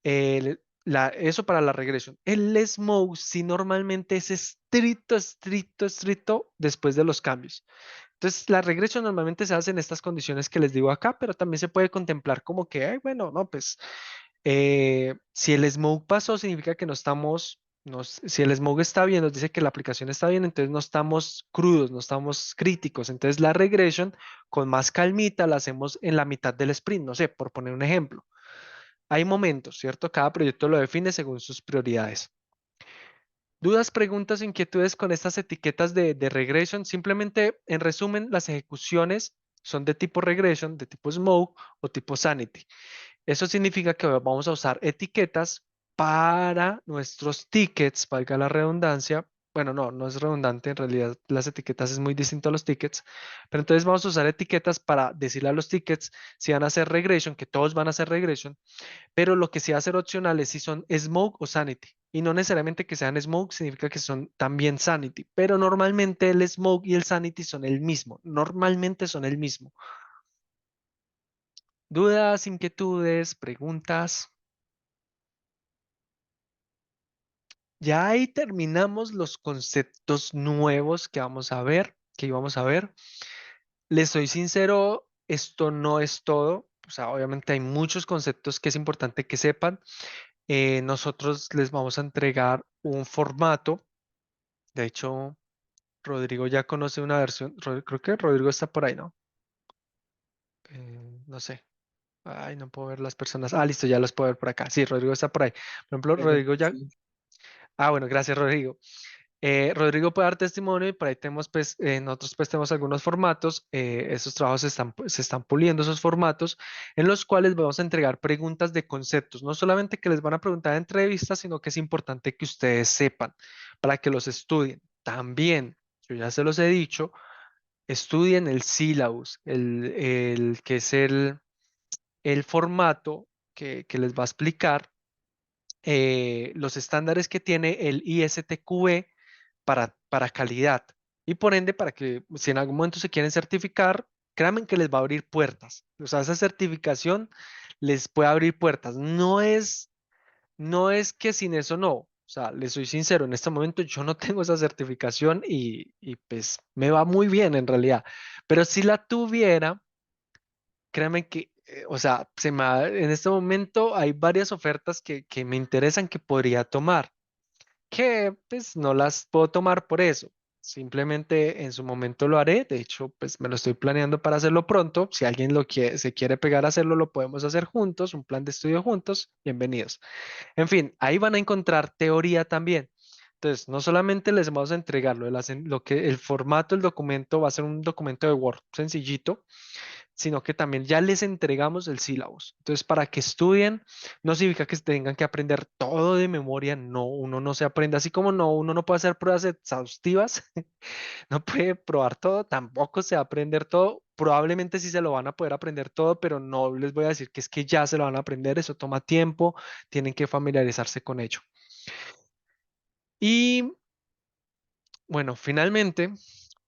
Eso para la regresión. El smoke sí normalmente es estricto, estricto, estricto después de los cambios. Entonces, la regresión normalmente se hace en estas condiciones que les digo acá, pero también se puede contemplar como que, ay, bueno, no, pues si el smoke pasó, significa que no estamos Si el smog está bien, nos dice que la aplicación está bien, entonces no estamos crudos, no estamos críticos. Entonces la regression con más calmita la hacemos en la mitad del sprint, no sé, por poner un ejemplo. Hay momentos, ¿cierto? Cada proyecto lo define según sus prioridades. ¿Dudas, preguntas, inquietudes con estas etiquetas de regression? Simplemente, en resumen, las ejecuciones son de tipo regression, de tipo smoke o tipo sanity. Eso significa que vamos a usar etiquetas para nuestros tickets, valga la redundancia. Bueno, no, no es redundante, en realidad las etiquetas es muy distinto a los tickets, pero entonces vamos a usar etiquetas para decirle a los tickets si van a hacer regression, que todos van a hacer regression, pero lo que sí va a ser opcional es si son smoke o sanity. Y no necesariamente que sean smoke significa que son también sanity, pero normalmente el smoke y el sanity son el mismo, normalmente son el mismo. ¿Dudas, inquietudes, preguntas? Ya ahí terminamos los conceptos nuevos que vamos a ver, que íbamos a ver. Les soy sincero, esto no es todo. O sea, obviamente hay muchos conceptos que es importante que sepan. Nosotros les vamos a entregar un formato. De hecho, Rodrigo ya conoce una versión. Creo que Rodrigo está por ahí, ¿no? No sé. Ay, no puedo ver las personas. Ah, listo, ya los puedo ver por acá. Sí, Rodrigo está por ahí. Por ejemplo, Rodrigo ya. Sí. Ah, bueno, gracias, Rodrigo. Rodrigo puede dar testimonio y por ahí tenemos, pues, nosotros pues tenemos algunos formatos, esos trabajos se están puliendo esos formatos en los cuales vamos a entregar preguntas de conceptos, no solamente que les van a preguntar en entrevistas, sino que es importante que ustedes sepan para que los estudien. También, yo ya se los he dicho, estudien el syllabus, el que es el formato que les va a explicar los estándares que tiene el ISTQB para calidad. Y por ende, para que si en algún momento se quieren certificar, créanme que les va a abrir puertas. O sea, esa certificación les puede abrir puertas. No es que sin eso no. O sea, les soy sincero, en este momento yo no tengo esa certificación y pues me va muy bien en realidad. Pero si la tuviera, créanme que, o sea, en este momento hay varias ofertas que me interesan que podría tomar que pues no las puedo tomar por eso. Simplemente en su momento lo haré. De hecho, pues me lo estoy planeando para hacerlo pronto. Si alguien se quiere pegar a hacerlo, lo podemos hacer juntos, un plan de estudio juntos. Bienvenidos. En fin, ahí van a encontrar teoría también. Entonces, no solamente les vamos a entregar lo que el formato del documento va a ser un documento de Word sencillito, sino que también ya les entregamos el sílabus. Entonces, para que estudien, no significa que tengan que aprender todo de memoria, no, uno no se aprende, así como no, uno no puede hacer pruebas exhaustivas, no puede probar todo, tampoco se va a aprender todo. Probablemente sí se lo van a poder aprender todo, pero no les voy a decir que es que ya se lo van a aprender, eso toma tiempo, tienen que familiarizarse con ello. Y bueno, finalmente,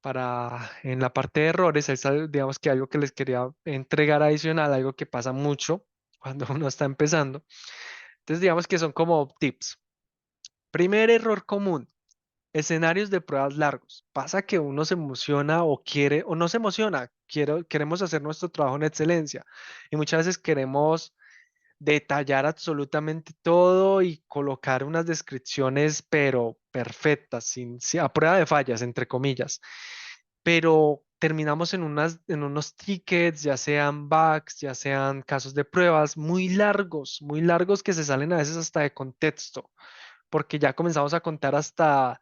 para en la parte de errores, digamos que algo que les quería entregar adicional, algo que pasa mucho cuando uno está empezando. Entonces, digamos que son como tips. Primer error común, escenarios de pruebas largos. Pasa que uno se emociona o quiere, o no se emociona, queremos hacer nuestro trabajo en excelencia y muchas veces queremos detallar absolutamente todo y colocar unas descripciones, pero perfectas, a prueba de fallas, entre comillas. Pero terminamos en unos tickets, ya sean bugs, ya sean casos de pruebas muy largos que se salen a veces hasta de contexto, porque ya comenzamos a contar hasta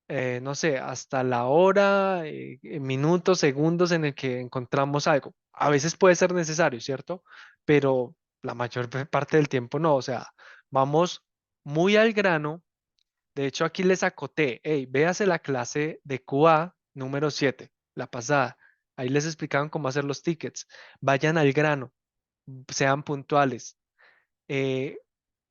no sé, hasta la hora, minutos, segundos en el que encontramos algo. A veces puede ser necesario, ¿cierto? Pero la mayor parte del tiempo no. O sea, vamos muy al grano. De hecho, aquí les acoté, hey, véase la clase de QA número 7 la pasada. Ahí les explicaban cómo hacer los tickets. Vayan al grano, sean puntuales. Eh,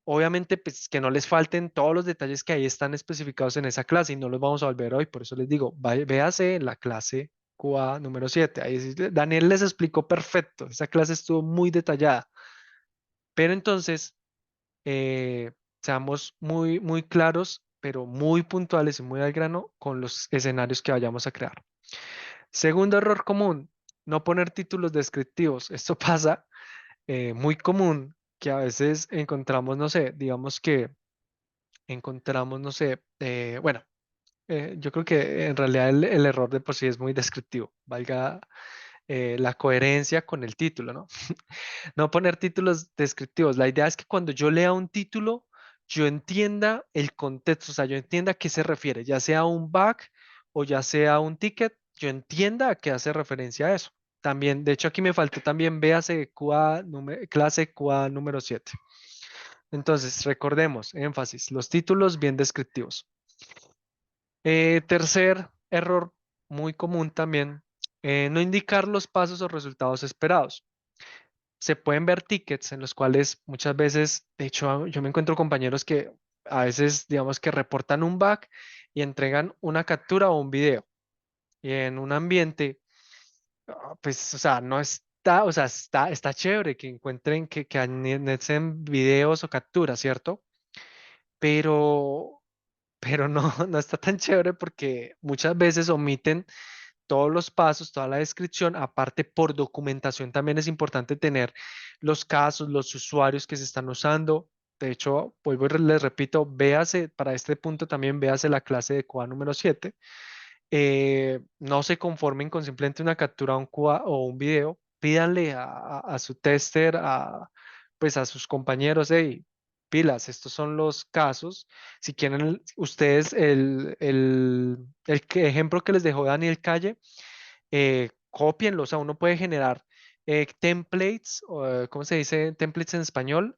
Obviamente, pues que no les falten todos los detalles que ahí están especificados en esa clase y no los vamos a volver hoy. Por eso les digo, véase en la clase QA número 7. Ahí Daniel les explicó perfecto. Esa clase estuvo muy detallada. Pero entonces, seamos muy, muy claros, pero muy puntuales y muy al grano con los escenarios que vayamos a crear. Segundo error común, no poner títulos descriptivos. Esto pasa muy común que a veces encontramos, no sé, digamos que encontramos, no sé, bueno, yo creo que en realidad el error de por sí es muy descriptivo, valga la coherencia con el título, ¿no? No poner títulos descriptivos. La idea es que cuando yo lea un título, yo entienda el contexto, o sea, yo entienda a qué se refiere, ya sea un bug o ya sea un ticket, yo entienda a qué hace referencia a eso. También, de hecho, aquí me faltó también, véase clase QA número 7. Entonces, recordemos, énfasis, los títulos bien descriptivos. Tercer error muy común también, no indicar los pasos o resultados esperados. Se pueden ver tickets en los cuales muchas veces, de hecho, yo me encuentro compañeros que a veces, digamos que reportan un bug y entregan una captura o un video. Y en un ambiente, pues, o sea, no está, o sea, está chévere que encuentren que anexen videos o capturas, ¿cierto? Pero, pero no, no está tan chévere porque muchas veces omiten todos los pasos, toda la descripción. Aparte, por documentación también es importante tener los casos, los usuarios que se están usando. De hecho, vuelvo y les repito, véase, para este punto también véase la clase de QA número 7. No se conformen con simplemente una captura, un QA o un video. Pídanle a su tester, pues a sus compañeros, hey, pilas, estos son los casos. Si quieren ustedes ejemplo que les dejó Daniel Calle, cópienlo, o sea, uno puede generar templates, o, ¿cómo se dice templates en español?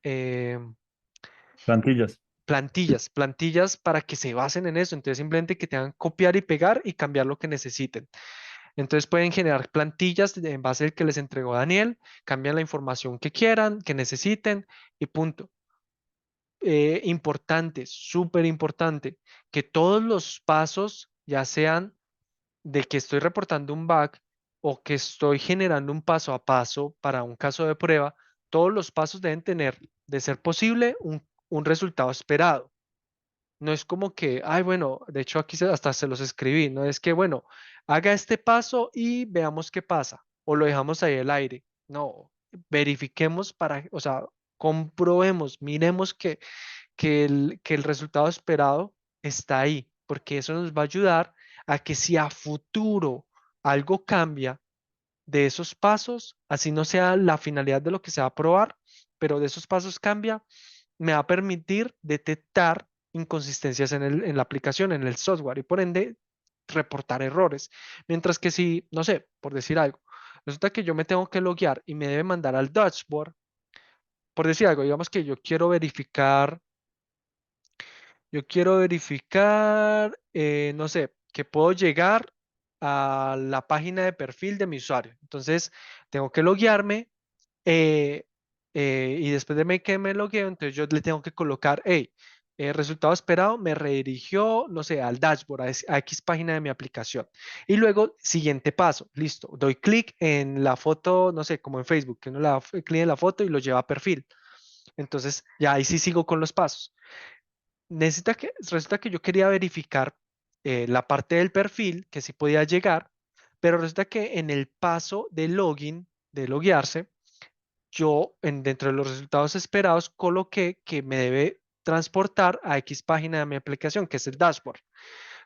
Plantillas. Plantillas para que se basen en eso, entonces simplemente que tengan copiar y pegar y cambiar lo que necesiten. Entonces pueden generar plantillas en base al que les entregó Daniel, cambian la información que quieran, que necesiten y punto. Importante, súper importante, que todos los pasos, ya sean de que estoy reportando un bug o que estoy generando un paso a paso para un caso de prueba, todos los pasos deben tener, de ser posible, un resultado esperado. No es como que, ay, bueno, de hecho aquí hasta se los escribí, no es que, bueno, haga este paso y veamos qué pasa, o lo dejamos ahí al aire. No, verifiquemos para, o sea, comprobemos, miremos que el resultado esperado está ahí, porque eso nos va a ayudar a que si a futuro algo cambia de esos pasos, así no sea la finalidad de lo que se va a probar, pero de esos pasos cambia, me va a permitir detectar inconsistencias en la aplicación, en el software y por ende reportar errores. Mientras que si, no sé, por decir algo, resulta que yo me tengo que loguear y me debe mandar al dashboard, por decir algo, digamos que yo quiero verificar, no sé, que puedo llegar a la página de perfil de mi usuario. Entonces, tengo que loguearme eh, y después de que me logueo, entonces yo le tengo que colocar, hey, resultado esperado, me redirigió, no sé, al dashboard, a X página de mi aplicación. Y luego, siguiente paso, listo, doy clic en la foto, no sé, como en Facebook, que uno le da clic en la foto y lo lleva a perfil. Entonces, ya ahí sí sigo con los pasos. Resulta que yo quería verificar la parte del perfil, que sí podía llegar, pero resulta que en el paso de login, de loguearse, yo dentro de los resultados esperados coloqué que me debe transportar a X página de mi aplicación, que es el dashboard.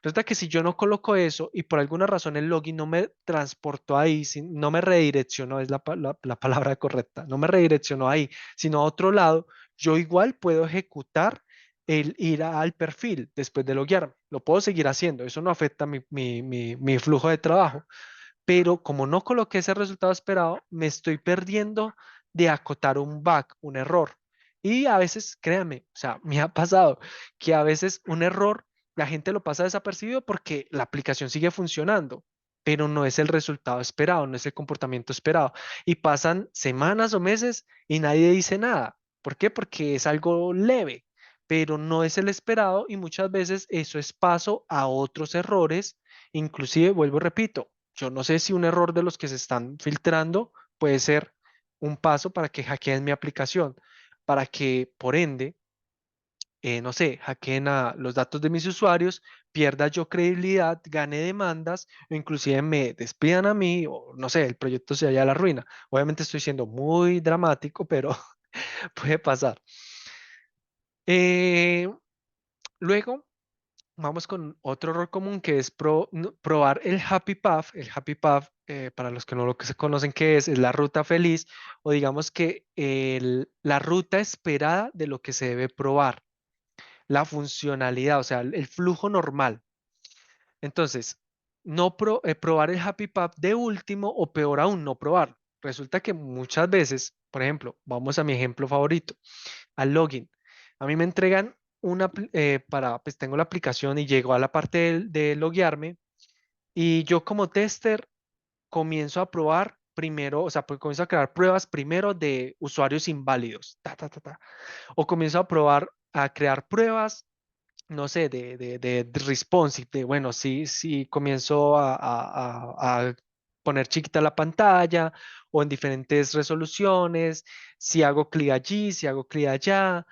Resulta que si yo no coloco eso y por alguna razón el login no me transportó ahí, no me redireccionó, es la palabra correcta, no me redireccionó ahí, sino a otro lado, yo igual puedo ejecutar el ir al perfil después de loguearme. Lo puedo seguir haciendo, eso no afecta mi flujo de trabajo, pero como no coloqué ese resultado esperado, me estoy perdiendo de acotar un bug, un error. Y a veces, créanme, o sea, me ha pasado que a veces un error la gente lo pasa desapercibido porque la aplicación sigue funcionando, pero no es el resultado esperado, no es el comportamiento esperado. Y pasan semanas o meses y nadie dice nada. ¿Por qué? Porque es algo leve, pero no es el esperado y muchas veces eso es paso a otros errores. Inclusive, vuelvo y repito, yo no sé si un error de los que se están filtrando puede ser un paso para que hackeen mi aplicación, para que, por ende, no sé, hackeen a los datos de mis usuarios, pierda yo credibilidad, gane demandas o inclusive me despidan a mí o no sé, el proyecto se vaya a la ruina. Obviamente estoy siendo muy dramático, pero puede pasar. Eh, Luego vamos con otro error común que es probar el Happy Path. El Happy Path, para los que no lo que se conocen qué es la ruta feliz o digamos que la ruta esperada de lo que se debe probar, la funcionalidad, o sea, el flujo normal. Entonces, no probar el Happy Path de último o peor aún, no probarlo. Resulta que muchas veces, por ejemplo, vamos a mi ejemplo favorito, al login. A mí me entregan pues tengo la aplicación y llego a la parte de loguearme y yo como tester comienzo a probar primero, o sea, pues comienzo a crear pruebas primero de usuarios inválidos, ta, ta, ta, ta. O comienzo a probar, a crear pruebas no sé, de responsive, de bueno, sí comienzo a poner chiquita la pantalla o en diferentes resoluciones, si hago clic allí, si hago clic allá,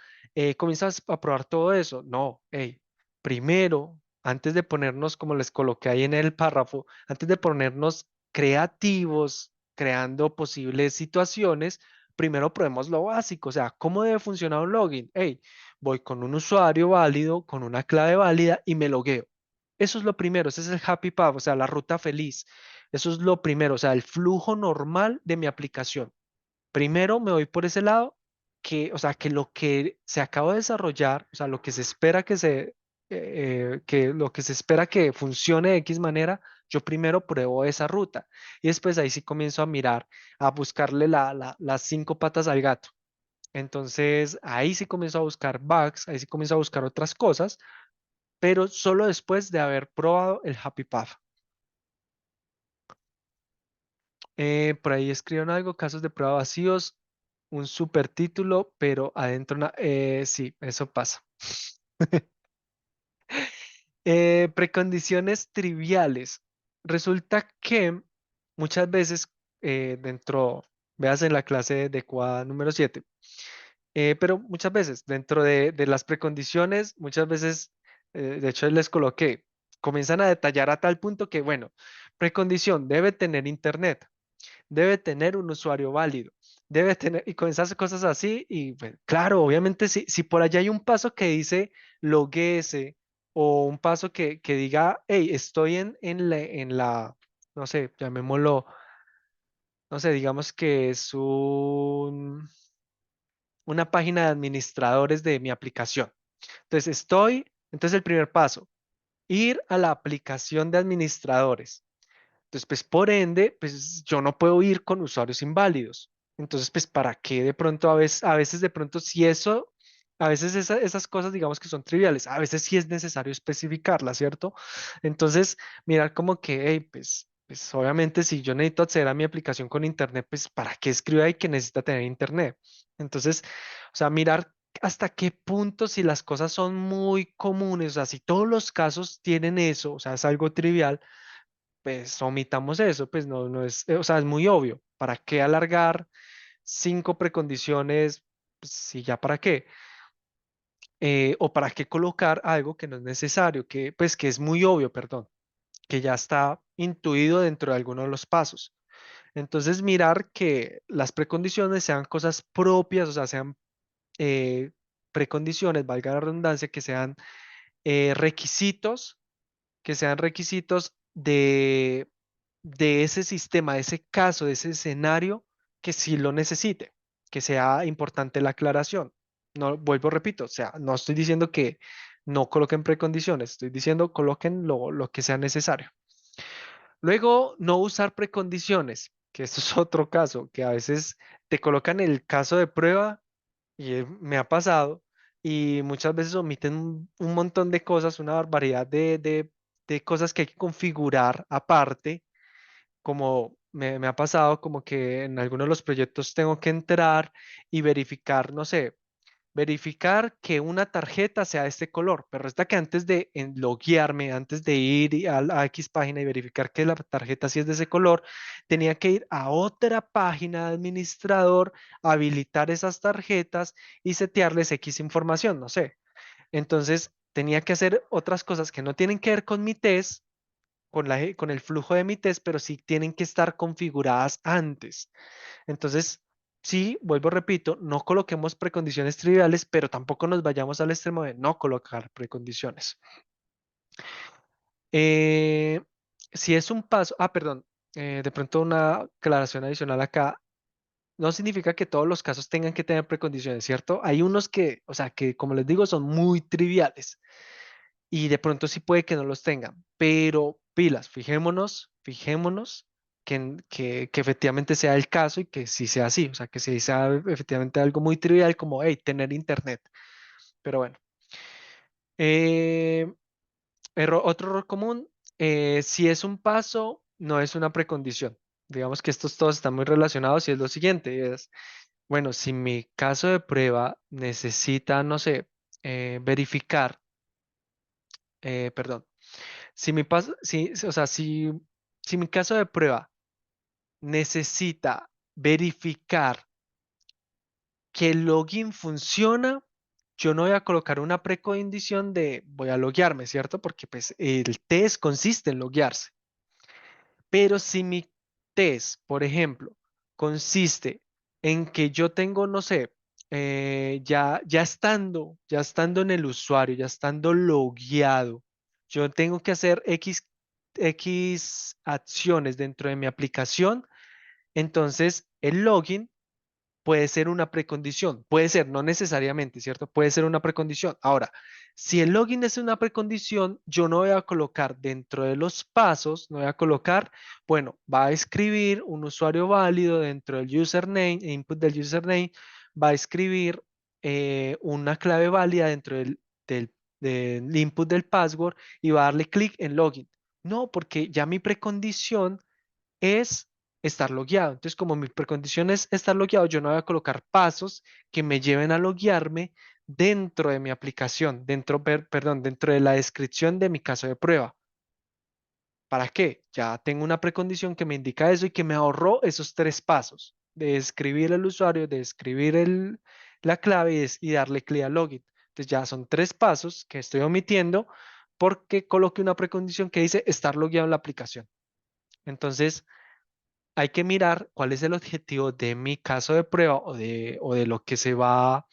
comienzas a probar todo eso. No, hey, primero, antes de ponernos, como les coloqué ahí en el párrafo, antes de ponernos creativos, creando posibles situaciones, primero probemos lo básico, o sea, ¿cómo debe funcionar un login? Hey, voy con un usuario válido, con una clave válida y me logueo. Eso es lo primero, ese es el happy path, o sea, la ruta feliz. Eso es lo primero, o sea, el flujo normal de mi aplicación. Primero me voy por ese lado, o sea, que lo que se acaba de desarrollar, o sea, lo que se espera que lo que se espera que funcione de X manera, yo primero pruebo esa ruta y después ahí sí comienzo a mirar, a buscarle las cinco patas al gato. Entonces, ahí sí comienzo a buscar bugs, ahí sí comienzo a buscar otras cosas, pero solo después de haber probado el Happy Path. Por ahí escriben algo, casos de prueba vacíos, un super título, pero adentro, sí, eso pasa. Precondiciones triviales. Resulta que muchas veces veas en la clase de QA número 7. Pero muchas veces, dentro de las precondiciones, muchas veces, de hecho les coloqué, comienzan a detallar a tal punto que, bueno, precondición, debe tener internet, debe tener un usuario válido, debe tener, y con esas cosas así, y pues, claro, obviamente si por allá hay un paso que dice logueese, o un paso que diga, hey, estoy no sé, llamémoslo, no sé, digamos que es una página de administradores de mi aplicación. Entonces el primer paso, ir a la aplicación de administradores. Entonces, pues por ende, pues yo no puedo ir con usuarios inválidos. Entonces, pues ¿para qué de pronto a veces de pronto si eso, a veces esas cosas digamos que son triviales, a veces sí es necesario especificarlas, ¿cierto? Entonces, mirar como que, hey, pues obviamente si yo necesito acceder a mi aplicación con internet, pues ¿para qué escribo ahí que necesita tener internet? Entonces, o sea, mirar hasta qué punto si las cosas son muy comunes, o sea, si todos los casos tienen eso, o sea, es algo trivial pues omitamos eso, pues no es, o sea, es muy obvio. ¿Para qué alargar cinco precondiciones? Pues, si ya para qué. O para qué colocar algo que no es necesario, que es muy obvio, perdón, que ya está intuido dentro de alguno de los pasos. Entonces, mirar que las precondiciones sean cosas propias, o sea, sean eh, precondiciones, valga la redundancia, requisitos, que sean requisitos de ese sistema, de ese caso, de ese escenario que sí lo necesite, que sea importante la aclaración. No, vuelvo, repito, o sea, no estoy diciendo que no coloquen precondiciones, estoy diciendo coloquen lo que sea necesario. Luego, no usar precondiciones, que esto es otro caso, que a veces te colocan el caso de prueba y me ha pasado y muchas veces omiten un montón de cosas, una barbaridad de cosas que hay que configurar aparte como me ha pasado como que en algunos de los proyectos tengo que entrar y verificar, no sé, verificar que una tarjeta sea de este color, pero resulta que antes de loguearme, antes de ir a X página y verificar que la tarjeta sí es de ese color, tenía que ir a otra página de administrador, habilitar esas tarjetas y setearles X información, no sé. Entonces, tenía que hacer otras cosas que no tienen que ver con mi test con el flujo de mi test, pero sí tienen que estar configuradas antes. Entonces, Sí, vuelvo, repito, no coloquemos precondiciones triviales, pero tampoco nos vayamos al extremo de no colocar precondiciones. Eh, si es un paso, perdón, de pronto una aclaración adicional acá, no significa que todos los casos tengan que tener precondiciones, ¿cierto? Hay unos que, o sea, que como les digo, son muy triviales y de pronto sí puede que no los tengan, pero pilas, fijémonos que efectivamente sea el caso y que sí sea así, o sea, que sí sea efectivamente algo muy trivial como, hey, tener internet. Pero bueno. Eh, otro error común, si es un paso, no es una precondición. Digamos que estos todos están muy relacionados y es lo siguiente, es, bueno, si mi caso de prueba necesita, no sé, verificar, perdón, si mi paso, o sea, si mi caso de prueba necesita verificar que el login funciona, yo no voy a colocar una precondición de voy a loguearme, ¿cierto? Porque pues el test consiste en loguearse. Pero si mi test, por ejemplo, consiste en que yo tengo, no sé, ya estando en el usuario, ya estando logueado, yo tengo que hacer X acciones dentro de mi aplicación, entonces el login puede ser una precondición, puede ser, no necesariamente, ¿cierto? Puede ser una precondición. Ahora, si el login es una precondición, yo no voy a colocar dentro de los pasos, no voy a colocar, bueno, va a escribir un usuario válido dentro del username, input del username, va a escribir una clave válida dentro del input del password y va a darle clic en login. No, porque ya mi precondición es estar logueado. Entonces, como mi precondición es estar logueado, yo no voy a colocar pasos que me lleven a loguearme dentro de mi aplicación, perdón, dentro de la descripción de mi caso de prueba. ¿Para qué? Ya tengo una precondición que me indica eso y que me ahorró esos tres pasos de escribir el usuario, de escribir la clave y darle clic a login. Entonces ya son tres pasos que estoy omitiendo porque coloqué una precondición que dice estar logueado en la aplicación. Entonces, hay que mirar cuál es el objetivo de mi caso de prueba o de lo que se va,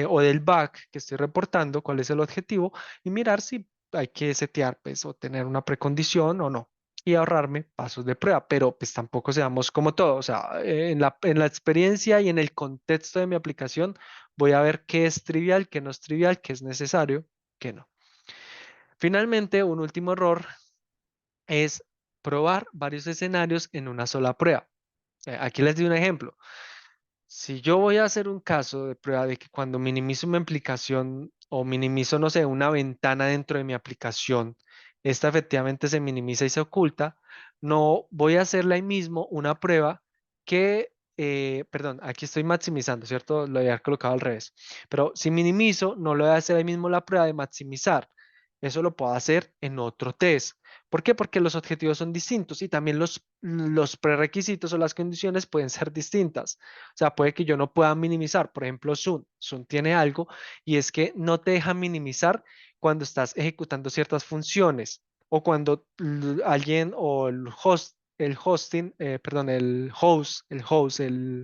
o del bug que estoy reportando, cuál es el objetivo y mirar si hay que setear pues o tener una precondición o no y ahorrarme pasos de prueba, pero pues tampoco seamos como todo, o sea, en la experiencia y en el contexto de mi aplicación voy a ver qué es trivial, qué no es trivial, qué es necesario, qué no. Finalmente, un último error es probar varios escenarios en una sola prueba. Aquí les doy un ejemplo. Si yo voy a hacer un caso de prueba de que cuando minimizo mi aplicación o minimizo, no sé, una ventana dentro de mi aplicación, esta efectivamente se minimiza y se oculta, no voy a hacerle ahí mismo una prueba que, perdón, aquí estoy maximizando, ¿cierto? Lo había colocado al revés. Pero si minimizo, no lo voy a hacer ahí mismo la prueba de maximizar. Eso lo puedo hacer en otro test. ¿Por qué? Porque los objetivos son distintos y también los prerequisitos o las condiciones pueden ser distintas. O sea, puede que yo no pueda minimizar. Por ejemplo, Zoom. Zoom tiene algo y es que no te deja minimizar cuando estás ejecutando ciertas funciones o cuando alguien o el hosting, perdón, el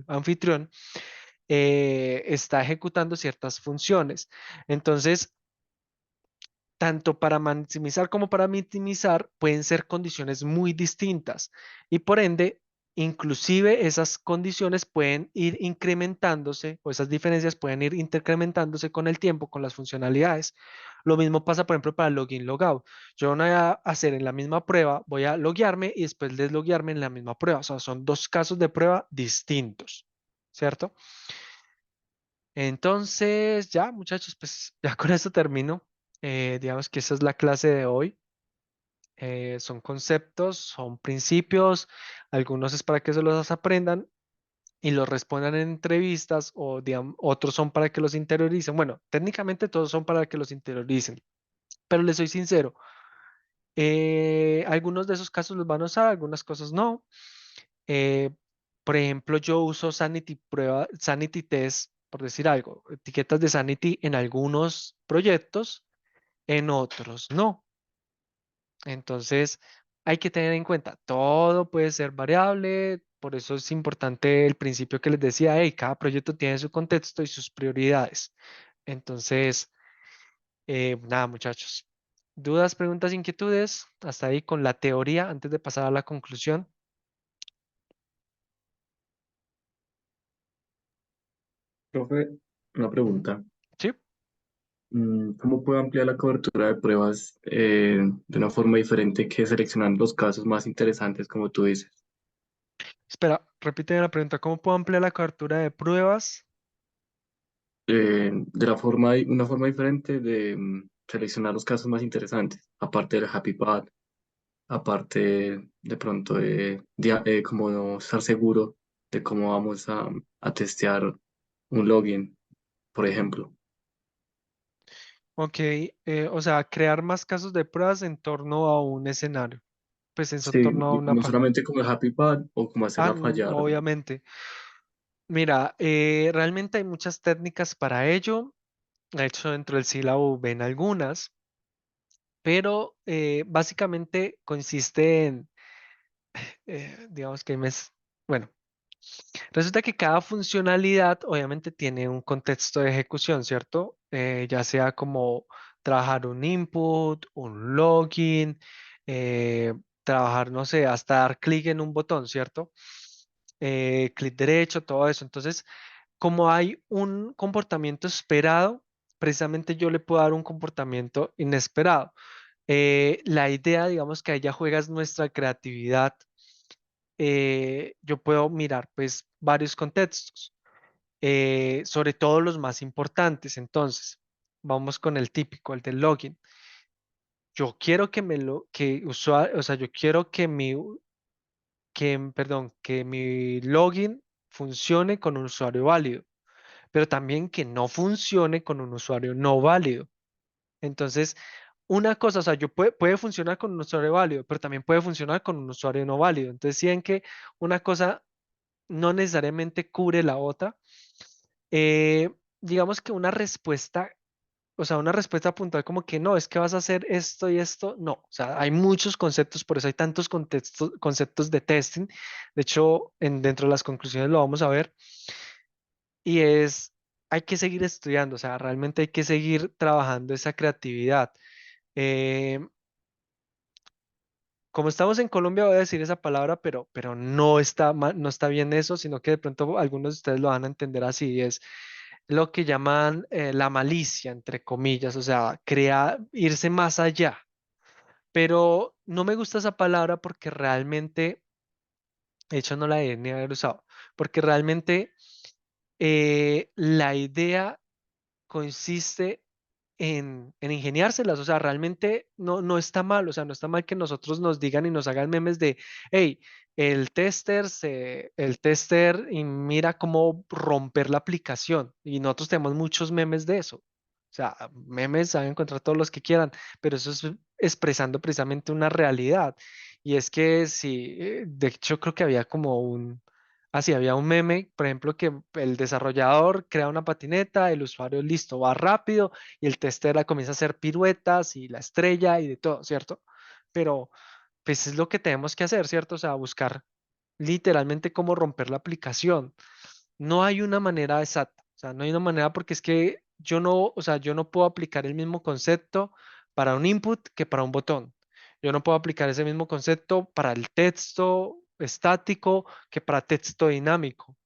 anfitrión, está ejecutando ciertas funciones. Entonces, tanto para maximizar como para minimizar pueden ser condiciones muy distintas y por ende, inclusive esas condiciones pueden ir incrementándose o esas diferencias pueden ir incrementándose con el tiempo, con las funcionalidades. Lo mismo pasa, por ejemplo, para el login logout. Yo no voy a hacer en la misma prueba, voy a loguearme y después desloguearme en la misma prueba. O sea, son dos casos de prueba distintos, ¿cierto? Entonces, ya, muchachos, pues ya con esto termino. Digamos que esa es la clase de hoy. Son conceptos, son principios, algunos es para que se los aprendan y los respondan en entrevistas o otros son para que los interioricen. Bueno, técnicamente todos son para que los interioricen, pero les soy sincero, algunos de esos casos los van a usar, algunas cosas no. Eh, por ejemplo, yo uso Sanity Test, por decir algo, etiquetas de Sanity en algunos proyectos, en otros no. Entonces, hay que tener en cuenta, todo puede ser variable, Por eso es importante el principio que les decía, hey, cada proyecto tiene su contexto y sus prioridades. Entonces, nada, muchachos. ¿Dudas, preguntas, inquietudes? Hasta ahí con la teoría antes de pasar a la conclusión. Profe, una Ujú. pregunta. Sí. ¿Cómo puedo ampliar la cobertura de pruebas de una forma diferente que seleccionando los casos más interesantes, como tú dices? Espera, repite la pregunta. ¿Cómo puedo ampliar la cobertura de pruebas? Una forma diferente de seleccionar los casos más interesantes, aparte del Happy Path, aparte de pronto de cómo no estar seguro de cómo vamos a testear un login, por ejemplo. Ok, o sea, crear más casos de pruebas en torno a un escenario. Pues en Sí, torno a una no página. solamente como el Happy Path o como hacerla fallar. Obviamente. Mira, realmente hay muchas técnicas para ello. De hecho, dentro del sílabo ven algunas, pero básicamente consiste en, digamos que bueno, resulta que cada funcionalidad obviamente tiene un contexto de ejecución, ¿cierto? Ya sea como trabajar un input, un login, eh, trabajar, no sé, hasta dar clic en un botón, ¿cierto? Clic derecho, todo eso. Entonces, como hay un comportamiento esperado, precisamente yo le puedo dar un comportamiento inesperado. La idea, digamos que ahí ya juegas nuestra creatividad. Yo puedo mirar pues varios contextos, sobre todo los más importantes. Entonces, vamos con el típico, el del login. Yo quiero que me lo, que usuario, o sea, yo quiero que perdón, que mi login funcione con un usuario válido, pero también que no funcione con un usuario no válido. Entonces, una cosa, o sea, puede funcionar con un usuario válido, pero también puede funcionar con un usuario no válido. Entonces, si ven que una cosa no necesariamente cubre la otra, eh, digamos que una respuesta, o sea, una respuesta puntual como que no, es que vas a hacer esto y esto, no. O sea, hay muchos conceptos, por eso hay tantos conceptos de testing. De hecho, dentro de las conclusiones lo vamos a ver. Y hay que seguir estudiando, o sea, realmente hay que seguir trabajando esa creatividad. Eh, Como estamos en Colombia, voy a decir esa palabra, pero no está no está bien eso, sino que de pronto algunos de ustedes lo van a entender así, es lo que llaman la malicia, entre comillas, o sea, irse más allá. Pero no me gusta esa palabra porque realmente, de hecho no la he ni haber usado, porque realmente la idea consiste en ingeniárselas, o sea, realmente no está mal, o sea, no está mal que nosotros nos digan y nos hagan memes de, hey, el tester y mira cómo romper la aplicación, y nosotros tenemos muchos memes de eso. O sea, memes van a encontrar todos los que quieran, pero eso es expresando precisamente una realidad. Y es que sí, de hecho creo que había como así había un meme, por ejemplo, que el desarrollador crea una patineta, el usuario listo, va rápido y el tester comienza a hacer piruetas y la estrella y de todo, ¿cierto? Pero pues es lo que tenemos que hacer, ¿cierto? O sea, buscar literalmente cómo romper la aplicación. No hay una manera exacta, o sea, no hay una manera porque es que yo no, o sea, yo no puedo aplicar el mismo concepto para un input que para un botón. Yo no puedo aplicar ese mismo concepto para el texto estático que para texto dinámico,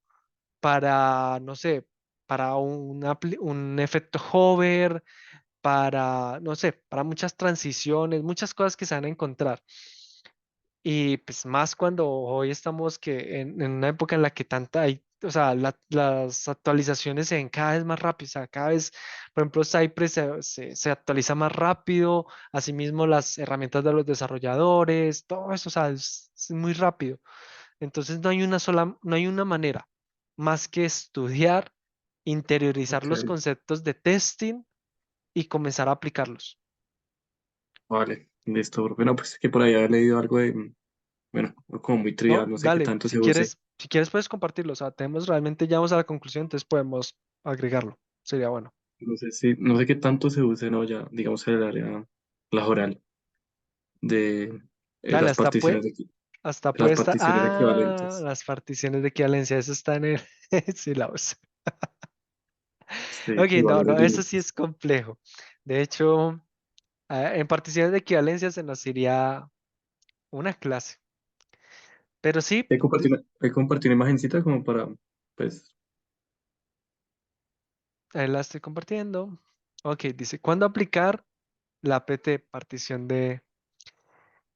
para, no sé, para un efecto hover, para, no sé, para muchas transiciones, muchas cosas que se van a encontrar. Y pues más cuando hoy estamos que en una época en la que tanta hay, o sea, las actualizaciones se ven cada vez más rápido, o sea, cada vez, por ejemplo, Cypress se actualiza más rápido, asimismo las herramientas de los desarrolladores, todo eso, o sea, es muy rápido. Entonces no hay una manera más que estudiar, interiorizar Ok, los conceptos de testing y comenzar a aplicarlos. vale, listo, profe. No, pues es que por ahí había leído algo de, bueno, como muy trivial, ¿No? no sé qué Dale, tanto se use. si quieres puedes compartirlo, o sea, tenemos realmente, llegamos a la conclusión, entonces podemos agregarlo. Sería bueno. No sé qué tanto se use, ¿no? Ya, digamos, en el área laboral de Dale, las particiones de aquí. Hasta Las puede estar. particiones Ah, equivalentes. las particiones de equivalencia. Eso está en el. Sí, la uso. Sí, Ok, y no, valores no, eso sí límites. es complejo. De hecho, en particiones de equivalencia se nos iría una clase. Pero sí, Hay que compartir una imagencita como para, pues, ahí la estoy compartiendo. Ok, dice, ¿cuándo aplicar la PT, partición de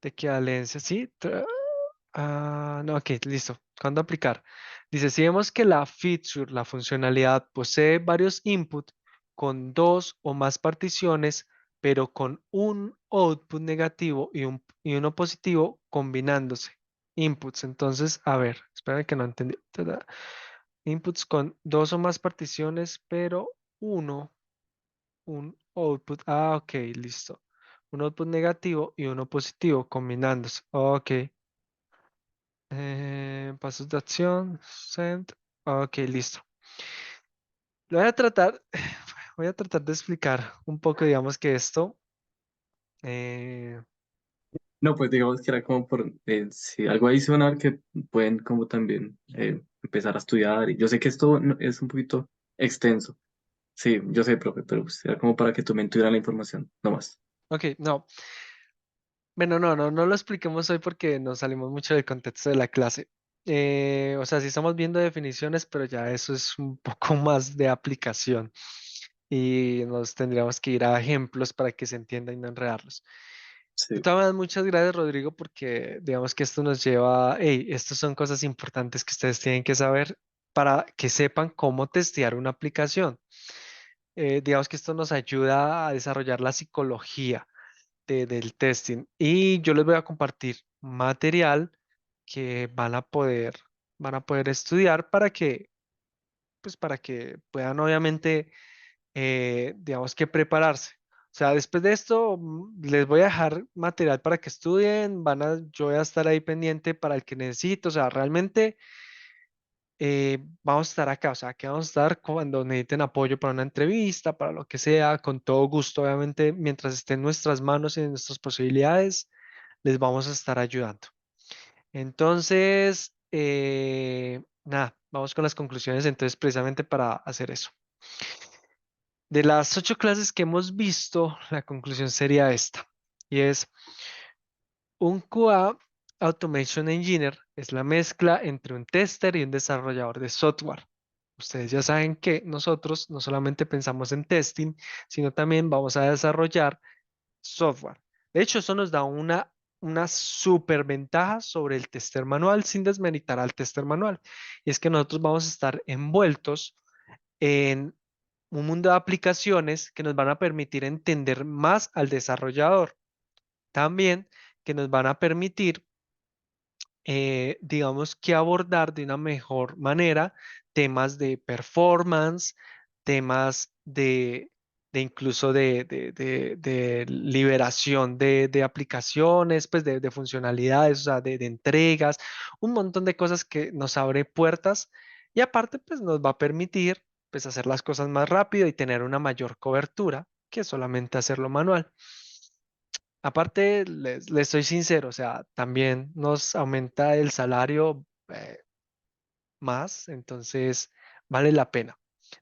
equivalencia? Sí, no, ok, listo. ¿Cuándo aplicar? Dice, si vemos que la feature, la funcionalidad, posee varios inputs con dos o más particiones, pero con un output negativo y uno positivo combinándose. Inputs. Entonces, a ver, espera que no entendí. Tada. Inputs con dos o más particiones, pero uno, un output. Ah, ok, listo. Un output negativo y uno positivo combinándose. Ok. Pasos de acción, send. Ok, listo. Lo voy a tratar, voy a tratar de explicar un poco, digamos que esto. eh, no, pues digamos que era como por, sí, algo adicional que pueden como también empezar a estudiar. Y yo sé que esto es un poquito extenso. Sí, yo sé, profe, pero pues era como para que tu mente tuviera la información, no más. ok, no. Bueno, no lo expliquemos hoy porque nos salimos mucho del contexto de la clase. O sea, sí estamos viendo definiciones, pero ya eso es un poco más de aplicación. Y nos tendríamos que ir a ejemplos para que se entienda y no enredarlos. De Sí, todas maneras, muchas gracias, Rodrigo, porque digamos que esto nos lleva, hey, estas son cosas importantes que ustedes tienen que saber para que sepan cómo testear una aplicación. Digamos que esto nos ayuda a desarrollar la psicología del testing y yo les voy a compartir material que van a poder estudiar para que, pues para que puedan obviamente digamos que prepararse. O sea, después de esto, les voy a dejar material para que estudien, yo voy a estar ahí pendiente para el que necesito, o sea, realmente vamos a estar acá, o sea, que vamos a estar cuando necesiten apoyo para una entrevista, para lo que sea, con todo gusto, obviamente, mientras esté en nuestras manos y en nuestras posibilidades, les vamos a estar ayudando. Entonces, nada, vamos con las conclusiones, entonces, precisamente para hacer eso. De las 8 clases que hemos visto, la conclusión sería esta, y es un QA Automation Engineer es la mezcla entre un tester y un desarrollador de software. Ustedes ya saben que nosotros no solamente pensamos en testing, sino también vamos a desarrollar software. De hecho, eso nos da una super ventaja sobre el tester manual sin desmeritar al tester manual. Y es que nosotros vamos a estar envueltos en un mundo de aplicaciones que nos van a permitir entender más al desarrollador. También que nos van a permitir, digamos que abordar de una mejor manera temas de performance, temas de incluso de liberación de aplicaciones, pues de funcionalidades, o sea, de entregas, un montón de cosas que nos abre puertas y aparte pues nos va a permitir pues hacer las cosas más rápido y tener una mayor cobertura que solamente hacerlo manual. Aparte, les soy sincero, o sea, también nos aumenta el salario más, entonces vale la pena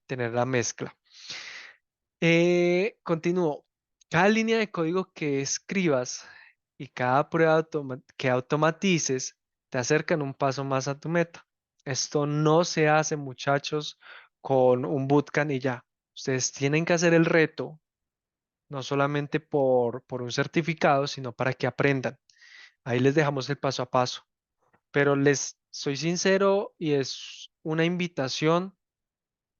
tener la mezcla. Continúo. Cada línea de código que escribas y cada prueba que automatices te acercan un paso más a tu meta. Esto no se hace, muchachos, con un bootcamp y ya. Ustedes tienen que hacer el reto, no solamente por un certificado, sino para que aprendan. Ahí les dejamos el paso a paso. Pero les soy sincero y es una invitación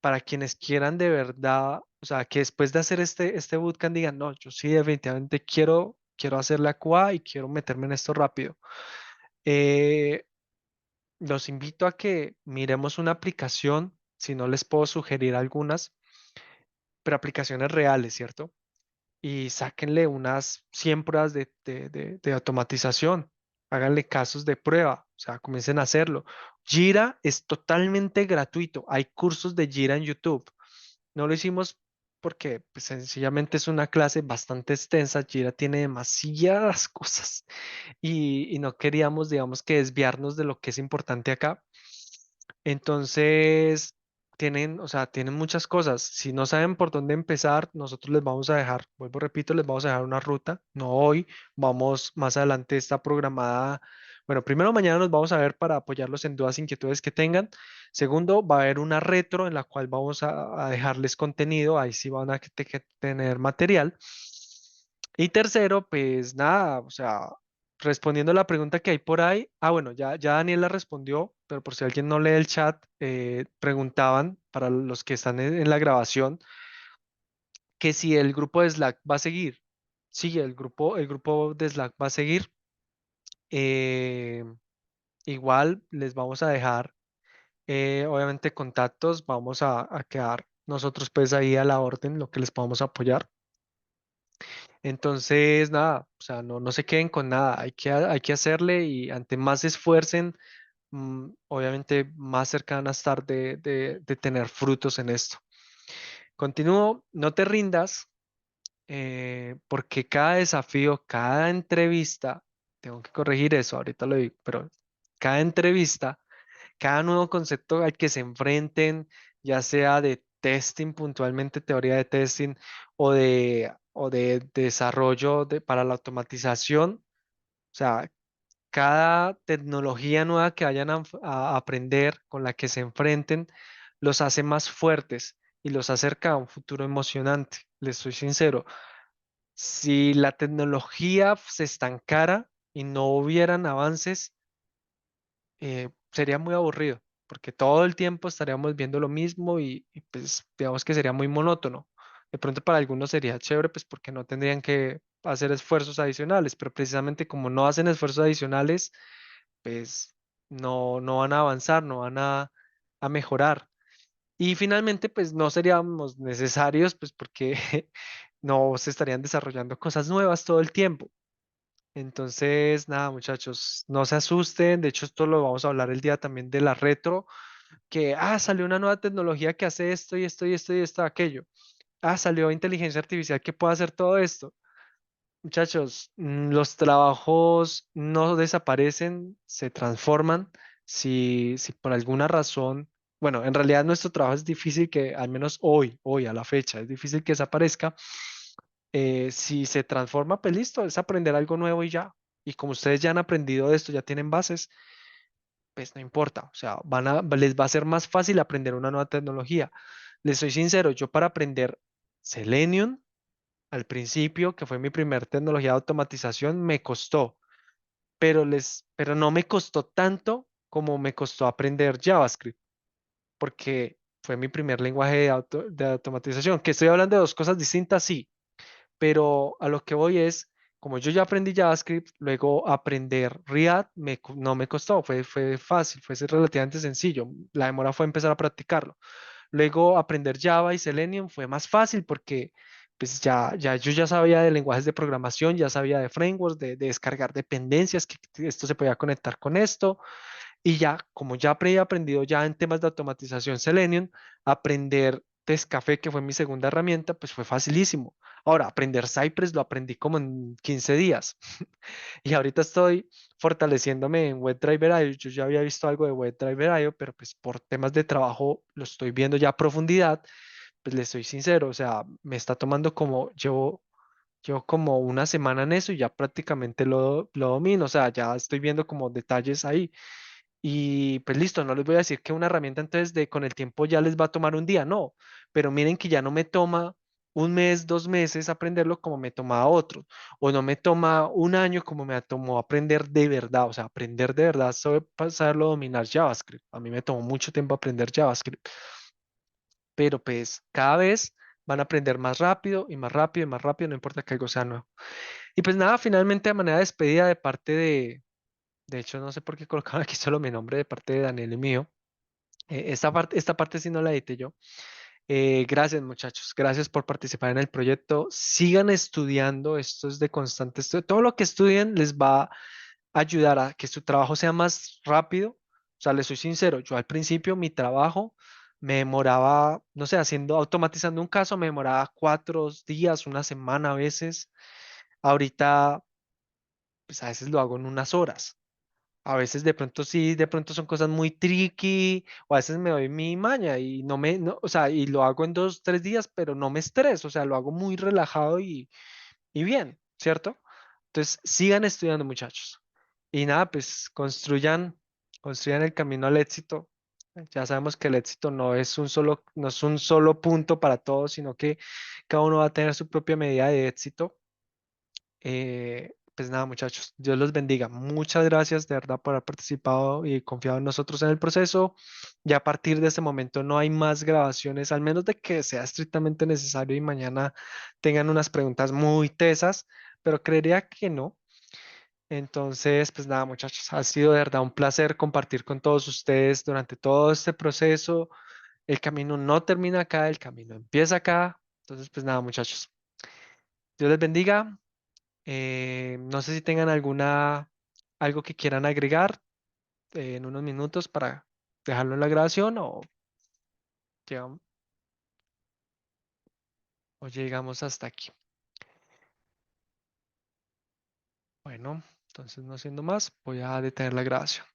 para quienes quieran de verdad, o sea, que después de hacer este bootcamp digan, no, yo sí definitivamente quiero hacer la QA y quiero meterme en esto rápido. Eh, los invito a que miremos una aplicación, si no les puedo sugerir algunas, pero aplicaciones reales, ¿cierto? Y sáquenle unas 100 pruebas de automatización. Háganle casos de prueba, o sea, comiencen a hacerlo. Jira es totalmente gratuito. Hay cursos de Jira en YouTube. No lo hicimos porque pues, sencillamente es una clase bastante extensa. Jira tiene demasiadas cosas y no queríamos, digamos, que desviarnos de lo que es importante acá. Entonces, tienen, o sea, tienen muchas cosas. Si no saben por dónde empezar, nosotros les vamos a dejar, vuelvo, repito, les vamos a dejar una ruta. No hoy, vamos más adelante, está programada. Bueno, primero mañana nos vamos a ver para apoyarlos en dudas, inquietudes que tengan. Segundo, va a haber una retro en la cual vamos a dejarles contenido. Ahí sí van a que tener material. Y tercero, pues nada, o sea, respondiendo a la pregunta que hay por ahí, bueno, ya Daniel la respondió, pero por si alguien no lee el chat, preguntaban para los que están en la grabación que si el grupo de Slack va a seguir. Sí, el grupo de Slack va a seguir. eh, Igual les vamos a dejar, obviamente, contactos, vamos a quedar nosotros pues ahí a la orden, lo que les podamos apoyar. Entonces, nada, o sea, no se queden con nada, hay que hacerle y ante más se esfuercen, obviamente más cercana a estar de tener frutos en esto. Continúo, no te rindas, porque cada desafío, cada entrevista, tengo que corregir eso, ahorita lo digo, pero cada entrevista, cada nuevo concepto al que se enfrenten, ya sea de testing, puntualmente teoría de testing, o de desarrollo para la automatización, o sea, cada tecnología nueva que vayan a aprender, con la que se enfrenten, los hace más fuertes y los acerca a un futuro emocionante. Les soy sincero, si la tecnología se estancara y no hubieran avances, sería muy aburrido, porque todo el tiempo estaríamos viendo lo mismo pues digamos que sería muy monótono. De pronto para algunos sería chévere, pues porque no tendrían que hacer esfuerzos adicionales, pero precisamente como no hacen esfuerzos adicionales, pues no van a avanzar, no van a mejorar. Y finalmente, pues no seríamos necesarios, pues porque no se estarían desarrollando cosas nuevas todo el tiempo. Entonces, nada, muchachos, no se asusten. De hecho, esto lo vamos a hablar el día también de la retro, que, salió una nueva tecnología que hace esto y esto y esto y esto, aquello. Salió inteligencia artificial que puede hacer todo esto. Muchachos, los trabajos no desaparecen, se transforman. Si por alguna razón, bueno, en realidad nuestro trabajo es difícil que, al menos hoy a la fecha, es difícil que desaparezca. Si se transforma, pues listo, es aprender algo nuevo y ya. Y como ustedes ya han aprendido de esto, ya tienen bases, pues no importa. O sea, les va a ser más fácil aprender una nueva tecnología. Les soy sincero, yo para aprender Selenium al principio, que fue mi primer tecnología de automatización, me costó, pero no me costó tanto como me costó aprender JavaScript, porque fue mi primer lenguaje de automatización. Que estoy hablando de dos cosas distintas, sí, pero a lo que voy es, como yo ya aprendí JavaScript, luego aprender React no me costó, fue fácil, fue relativamente sencillo. La demora fue empezar a practicarlo. Luego aprender Java y Selenium fue más fácil porque pues ya yo ya sabía de lenguajes de programación, ya sabía de frameworks, de descargar dependencias, que esto se podía conectar con esto. Y ya, como ya había aprendido ya en temas de automatización Selenium, aprender Tescafé, que fue mi segunda herramienta, pues fue facilísimo. Ahora, aprender Cypress lo aprendí como en 15 días. Y ahorita estoy fortaleciéndome en WebDriver.io. Yo ya había visto algo de WebDriver.io, pero pues por temas de trabajo lo estoy viendo ya a profundidad. Pues les soy sincero, o sea, me está tomando llevo como una semana en eso y ya prácticamente lo domino. O sea, ya estoy viendo como detalles ahí. Y pues listo, no les voy a decir que una herramienta entonces con el tiempo ya les va a tomar un día, no, pero miren que ya no me toma un mes, 2 meses aprenderlo como me toma a otro, o no me toma un año como me tomó aprender de verdad, o sea, aprender de verdad, saberlo dominar JavaScript. A mí me tomó mucho tiempo aprender JavaScript, pero pues cada vez van a aprender más rápido y más rápido y más rápido, no importa que algo sea nuevo. Y pues nada, finalmente de manera de despedida de parte de hecho, no sé por qué colocaron aquí solo mi nombre de parte de Daniel y mío. Esta parte sí no la edité yo. Gracias, muchachos. Gracias por participar en el proyecto. Sigan estudiando. Esto es de constante estudio. Todo lo que estudien les va a ayudar a que su trabajo sea más rápido. O sea, les soy sincero. Yo al principio mi trabajo me demoraba, no sé, automatizando un caso, me demoraba 4 días, una semana a veces. Ahorita, pues a veces lo hago en unas horas. A veces de pronto sí, de pronto son cosas muy tricky, o a veces me doy mi maña y no me, no, o sea, y lo hago en 2, 3 días, pero no me estreso, o sea, lo hago muy relajado y bien, ¿cierto? Entonces, sigan estudiando, muchachos. Y nada, pues construyan el camino al éxito. Ya sabemos que el éxito no es un solo punto para todos, sino que cada uno va a tener su propia medida de éxito. Pues nada, muchachos, Dios los bendiga. Muchas gracias de verdad por haber participado y confiado en nosotros en el proceso. Ya a partir de este momento no hay más grabaciones, al menos de que sea estrictamente necesario y mañana tengan unas preguntas muy tesas, pero creería que no. Entonces, pues nada, muchachos, ha sido de verdad un placer compartir con todos ustedes durante todo este proceso. El camino no termina acá, el camino empieza acá. Entonces, pues nada, muchachos, Dios les bendiga. No sé si tengan algo que quieran agregar en unos minutos para dejarlo en la grabación llegam- o llegamos hasta aquí. Bueno, entonces no siendo más, voy a detener la grabación.